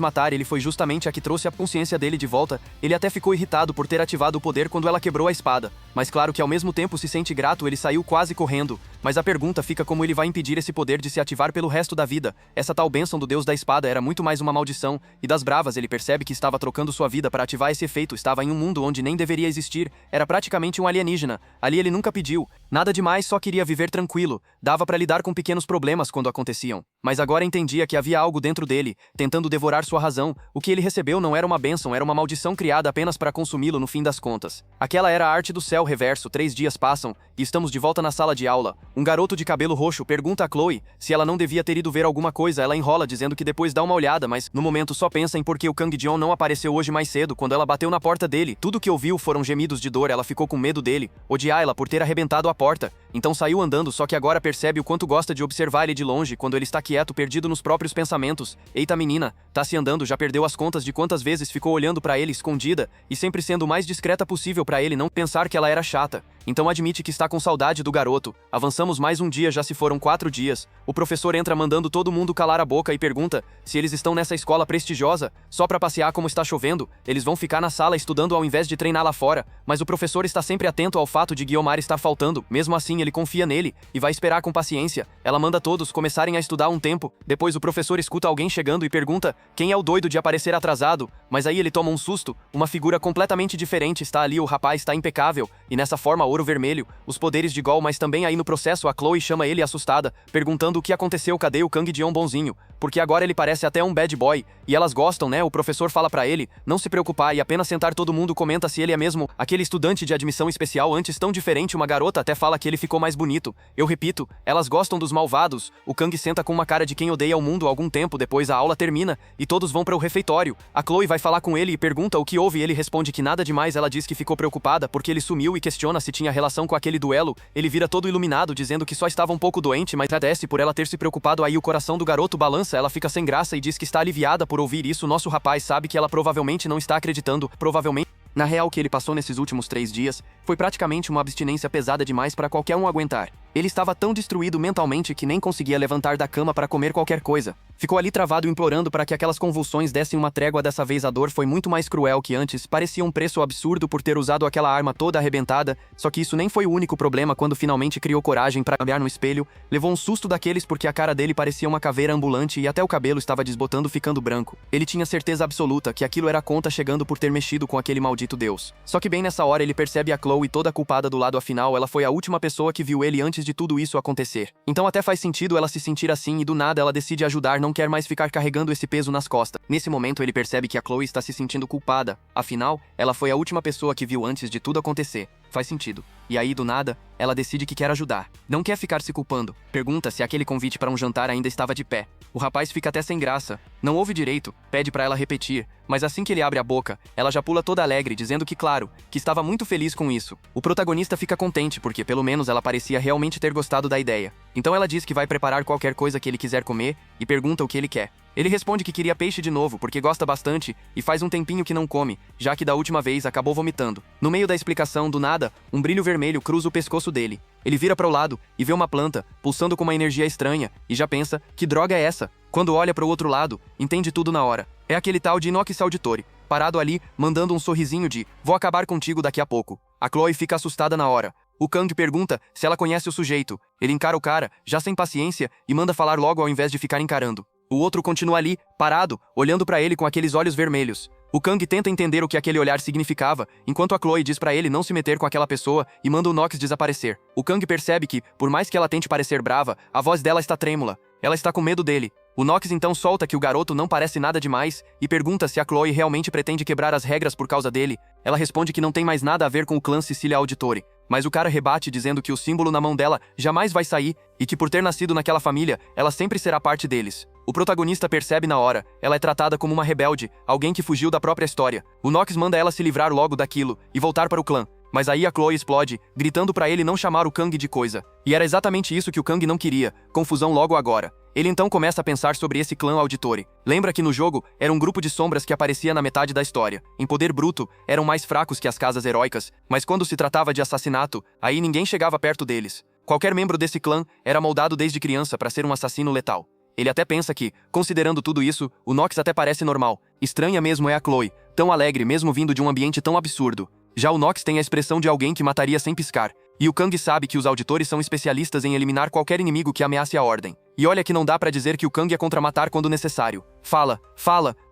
matar ele foi justamente a que trouxe a consciência dele de volta. Ele até ficou irritado por ter ativado o poder quando ela quebrou a espada, mas claro que ao mesmo tempo se sente grato. Ele saiu quase correndo, mas a pergunta fica como ele vai impedir esse poder de se ativar pelo resto da vida. Essa tal bênção do deus da espada era muito mais uma maldição, e das bravas ele percebe que estava trocando sua vida para ativar esse efeito. Estava em um mundo onde nem deveria existir, era praticamente um alienígena. Ali ele nunca pediu nada demais, só queria viver tranquilo. Dava para lidar com pequenos problemas quando aconteciam, mas agora entendia que havia algo dentro dele, tentando devorar sua razão. O que ele recebeu não era uma bênção, era uma maldição criada apenas para consumi-lo no fim das contas. Aquela era a arte do céu reverso. 3 dias passam, e estamos de volta na sala de aula. Um garoto de cabelo roxo pergunta a Chloe se ela não devia ter ido ver alguma coisa. Ela enrola dizendo que depois dá uma olhada, mas no momento só pensa em por que o Kang Jeon não apareceu hoje mais cedo. Quando ela bateu na porta dele, tudo que ouviu foram gemidos de dor. Ela ficou com medo dele, odiar ela por ter arrebentado a porta, então saiu andando, só que agora percebe o quanto gosta de observar ele de longe quando ele está quieto, perdido nos próprios pensamentos. Eita menina, tá se andando, já perdeu as contas de quantas vezes ficou olhando pra ele escondida e sempre sendo o mais discreta possível pra ele não pensar que ela era chata. Então admite que está com saudade do garoto. Avançamos mais um dia, já se foram 4 dias. O professor entra mandando todo mundo calar a boca e pergunta se eles estão nessa escola prestigiosa só pra passear como está chovendo. Eles vão ficar na sala estudando ao invés de treinar lá fora, mas o professor está sempre atento ao fato de Guiomar estar faltando. Mesmo assim, ele confia nele e vai esperar com paciência. Ela manda todos começarem a estudar um tempo. Depois o professor escuta alguém chegando e pergunta quem é o doido de aparecer atrasado, mas aí ele toma um susto. Uma figura completamente diferente está ali, o rapaz está impecável, e nessa forma ouro vermelho, os poderes de Gol, mas também aí no processo a Chloe chama ele assustada, perguntando o que aconteceu, cadê o Kang Jeon bonzinho, porque agora ele parece até um bad boy, e elas gostam, né? O professor fala pra ele não se preocupar e apenas sentar. Todo mundo comenta se ele é mesmo aquele estudante de admissão especial antes tão diferente. Uma garota até fala que ele ficou mais bonito. Eu repito, elas gostam dos malvados. O Kang senta com uma cara de quem odeia o mundo há algum tempo. Depois a aula termina e todos vão para o refeitório. A Chloe vai falar com ele e pergunta o que houve. Ele responde que nada demais. Ela diz que ficou preocupada porque ele sumiu e questiona se tinha relação com aquele duelo. Ele vira todo iluminado dizendo que só estava um pouco doente, mas agradece por ela ter se preocupado. Aí o coração do garoto balança, ela fica sem graça e diz que está aliviada por ouvir isso. Nosso rapaz sabe que ela provavelmente não está acreditando, provavelmente. Na real, o que ele passou nesses últimos 3 dias foi praticamente uma abstinência pesada demais para qualquer um aguentar. Ele estava tão destruído mentalmente que nem conseguia levantar da cama para comer qualquer coisa. Ficou ali travado implorando para que aquelas convulsões dessem uma trégua. Dessa vez a dor foi muito mais cruel que antes, parecia um preço absurdo por ter usado aquela arma toda arrebentada, só que isso nem foi o único problema. Quando finalmente criou coragem para olhar no espelho, levou um susto daqueles porque a cara dele parecia uma caveira ambulante e até o cabelo estava desbotando, ficando branco. Ele tinha certeza absoluta que aquilo era a conta chegando por ter mexido com aquele maldito Deus. Só que bem nessa hora ele percebe a Chloe toda culpada do lado, afinal ela foi a última pessoa que viu ele antes de tudo isso acontecer. Então até faz sentido ela se sentir assim e do nada ela decide ajudar, não quer mais ficar carregando esse peso nas costas. Nesse momento ele percebe que a Chloe está se sentindo culpada, afinal, ela foi a última pessoa que viu antes de tudo acontecer. Faz sentido. E aí, do nada, ela decide que quer ajudar. Não quer ficar se culpando. Pergunta se aquele convite para um jantar ainda estava de pé. O rapaz fica até sem graça. Não ouve direito, pede para ela repetir, mas assim que ele abre a boca, ela já pula toda alegre, dizendo que claro, que estava muito feliz com isso. O protagonista fica contente porque pelo menos ela parecia realmente ter gostado da ideia. Então ela diz que vai preparar qualquer coisa que ele quiser comer e pergunta o que ele quer. Ele responde que queria peixe de novo porque gosta bastante e faz um tempinho que não come, já que da última vez acabou vomitando. No meio da explicação, do nada, um brilho vermelho cruza o pescoço dele. Ele vira para o lado e vê uma planta pulsando com uma energia estranha e já pensa, que droga é essa? Quando olha para o outro lado, entende tudo na hora. É aquele tal de Inox Auditore, parado ali, mandando um sorrisinho de "vou acabar contigo daqui a pouco". A Chloe fica assustada na hora. O Kang pergunta se ela conhece o sujeito. Ele encara o cara, já sem paciência, e manda falar logo ao invés de ficar encarando. O outro continua ali, parado, olhando para ele com aqueles olhos vermelhos. O Kang tenta entender o que aquele olhar significava, enquanto a Chloe diz para ele não se meter com aquela pessoa e manda o Nox desaparecer. O Kang percebe que, por mais que ela tente parecer brava, a voz dela está trêmula. Ela está com medo dele. O Nox então solta que o garoto não parece nada demais e pergunta se a Chloe realmente pretende quebrar as regras por causa dele. Ela responde que não tem mais nada a ver com o clã Cecilia Auditore, mas o cara rebate dizendo que o símbolo na mão dela jamais vai sair e que por ter nascido naquela família, ela sempre será parte deles. O protagonista percebe na hora, ela é tratada como uma rebelde, alguém que fugiu da própria história. O Nox manda ela se livrar logo daquilo e voltar para o clã. Mas aí a Chloe explode, gritando pra ele não chamar o Kang de coisa. E era exatamente isso que o Kang não queria, confusão logo agora. Ele então começa a pensar sobre esse clã Auditore. Lembra que no jogo, era um grupo de sombras que aparecia na metade da história. Em poder bruto, eram mais fracos que as casas heróicas, mas quando se tratava de assassinato, aí ninguém chegava perto deles. Qualquer membro desse clã era moldado desde criança para ser um assassino letal. Ele até pensa que, considerando tudo isso, o Nox até parece normal. Estranha mesmo é a Chloe, tão alegre mesmo vindo de um ambiente tão absurdo. Já o Nox tem a expressão de alguém que mataria sem piscar. E o Kang sabe que os auditores são especialistas em eliminar qualquer inimigo que ameace a ordem. E olha que não dá pra dizer que o Kang é contra matar quando necessário. Fala,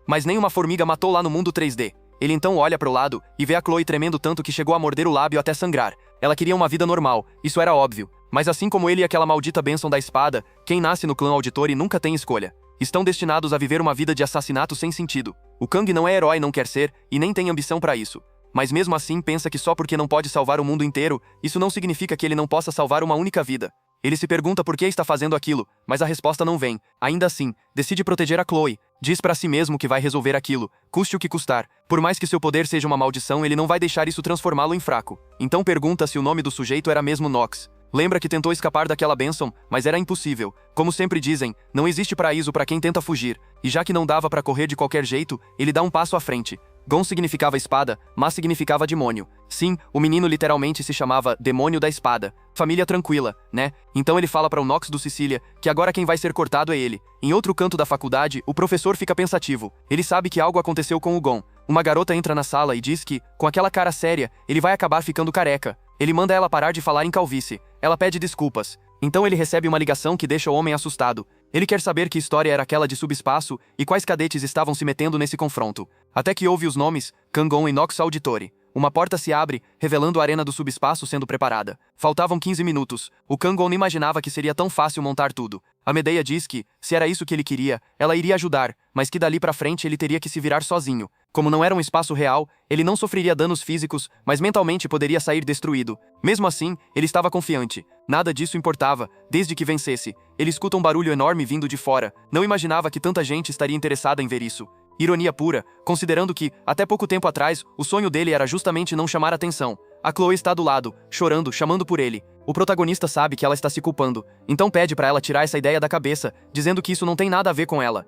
mas nenhuma formiga matou lá no mundo 3D. Ele então olha pro lado e vê a Chloe tremendo tanto que chegou a morder o lábio até sangrar. Ela queria uma vida normal, isso era óbvio. Mas assim como ele e aquela maldita bênção da espada, quem nasce no clã Auditore nunca tem escolha. Estão destinados a viver uma vida de assassinato sem sentido. O Kang não é herói, não quer ser, e nem tem ambição pra isso. Mas mesmo assim pensa que só porque não pode salvar o mundo inteiro, isso não significa que ele não possa salvar uma única vida. Ele se pergunta por que está fazendo aquilo, mas a resposta não vem. Ainda assim, decide proteger a Chloe. Diz pra si mesmo que vai resolver aquilo, custe o que custar. Por mais que seu poder seja uma maldição, ele não vai deixar isso transformá-lo em fraco. Então pergunta se o nome do sujeito era mesmo Nox. Lembra que tentou escapar daquela bênção, mas era impossível. Como sempre dizem, não existe paraíso para quem tenta fugir. E já que não dava para correr de qualquer jeito, ele dá um passo à frente. Gon significava espada, mas significava demônio. Sim, o menino literalmente se chamava Demônio da Espada. Família tranquila, né? Então ele fala para o Nox do Sicília que agora quem vai ser cortado é ele. Em outro canto da faculdade, o professor fica pensativo. Ele sabe que algo aconteceu com o Gon. Uma garota entra na sala e diz que, com aquela cara séria, ele vai acabar ficando careca. Ele manda ela parar de falar em calvície. Ela pede desculpas. Então ele recebe uma ligação que deixa o homem assustado. Ele quer saber que história era aquela de subespaço e quais cadetes estavam se metendo nesse confronto. Até que ouve os nomes, Kangon e Nox Auditori. Uma porta se abre, revelando a arena do subespaço sendo preparada. Faltavam 15 minutos. O Kangon não imaginava que seria tão fácil montar tudo. A Medea diz que, se era isso que ele queria, ela iria ajudar, mas que dali pra frente ele teria que se virar sozinho. Como não era um espaço real, ele não sofreria danos físicos, mas mentalmente poderia sair destruído. Mesmo assim, ele estava confiante. Nada disso importava, desde que vencesse. Ele escuta um barulho enorme vindo de fora. Não imaginava que tanta gente estaria interessada em ver isso. Ironia pura, considerando que, até pouco tempo atrás, o sonho dele era justamente não chamar atenção. A Chloe está do lado, chorando, chamando por ele. O protagonista sabe que ela está se culpando, então pede para ela tirar essa ideia da cabeça, dizendo que isso não tem nada a ver com ela.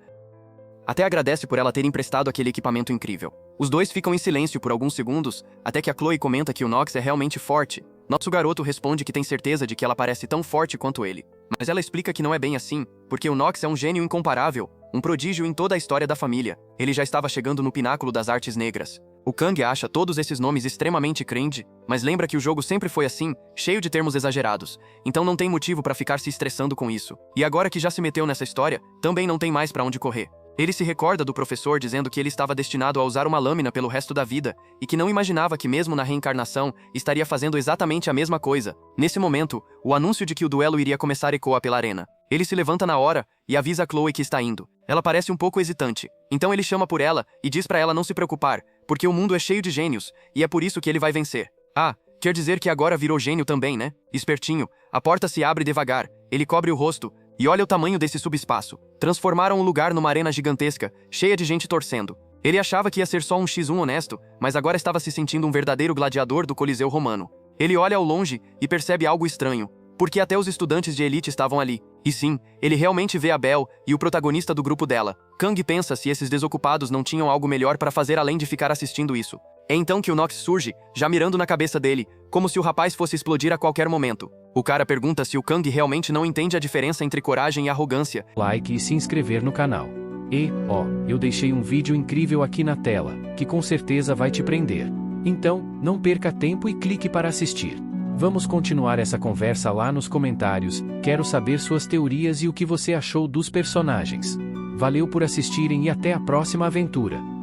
Até agradece por ela ter emprestado aquele equipamento incrível. Os dois ficam em silêncio por alguns segundos, até que a Chloe comenta que o Nox é realmente forte. Nosso garoto responde que tem certeza de que ela parece tão forte quanto ele. Mas ela explica que não é bem assim, porque o Nox é um gênio incomparável, um prodígio em toda a história da família. Ele já estava chegando no pináculo das artes negras. O Kang acha todos esses nomes extremamente cringe, mas lembra que o jogo sempre foi assim, cheio de termos exagerados. Então não tem motivo para ficar se estressando com isso. E agora que já se meteu nessa história, também não tem mais para onde correr. Ele se recorda do professor dizendo que ele estava destinado a usar uma lâmina pelo resto da vida, e que não imaginava que mesmo na reencarnação, estaria fazendo exatamente a mesma coisa. Nesse momento, o anúncio de que o duelo iria começar ecoa pela arena. Ele se levanta na hora e avisa a Chloe que está indo. Ela parece um pouco hesitante. Então ele chama por ela e diz para ela não se preocupar, porque o mundo é cheio de gênios, e é por isso que ele vai vencer. Ah, quer dizer que agora virou gênio também, né? Espertinho. A porta se abre devagar. Ele cobre o rosto. E olha o tamanho desse subespaço. Transformaram o lugar numa arena gigantesca, cheia de gente torcendo. Ele achava que ia ser só um X1 honesto, mas agora estava se sentindo um verdadeiro gladiador do Coliseu Romano. Ele olha ao longe e percebe algo estranho, porque até os estudantes de elite estavam ali. E sim, ele realmente vê a Belle e o protagonista do grupo dela. Kang pensa se esses desocupados não tinham algo melhor para fazer além de ficar assistindo isso. É então que o Nox surge, já mirando na cabeça dele, como se o rapaz fosse explodir a qualquer momento. O cara pergunta se o Kang realmente não entende a diferença entre coragem e arrogância. Like e se inscrever no canal. E, eu deixei um vídeo incrível aqui na tela, que com certeza vai te prender. Então, não perca tempo e clique para assistir. Vamos continuar essa conversa lá nos comentários, quero saber suas teorias e o que você achou dos personagens. Valeu por assistirem e até a próxima aventura.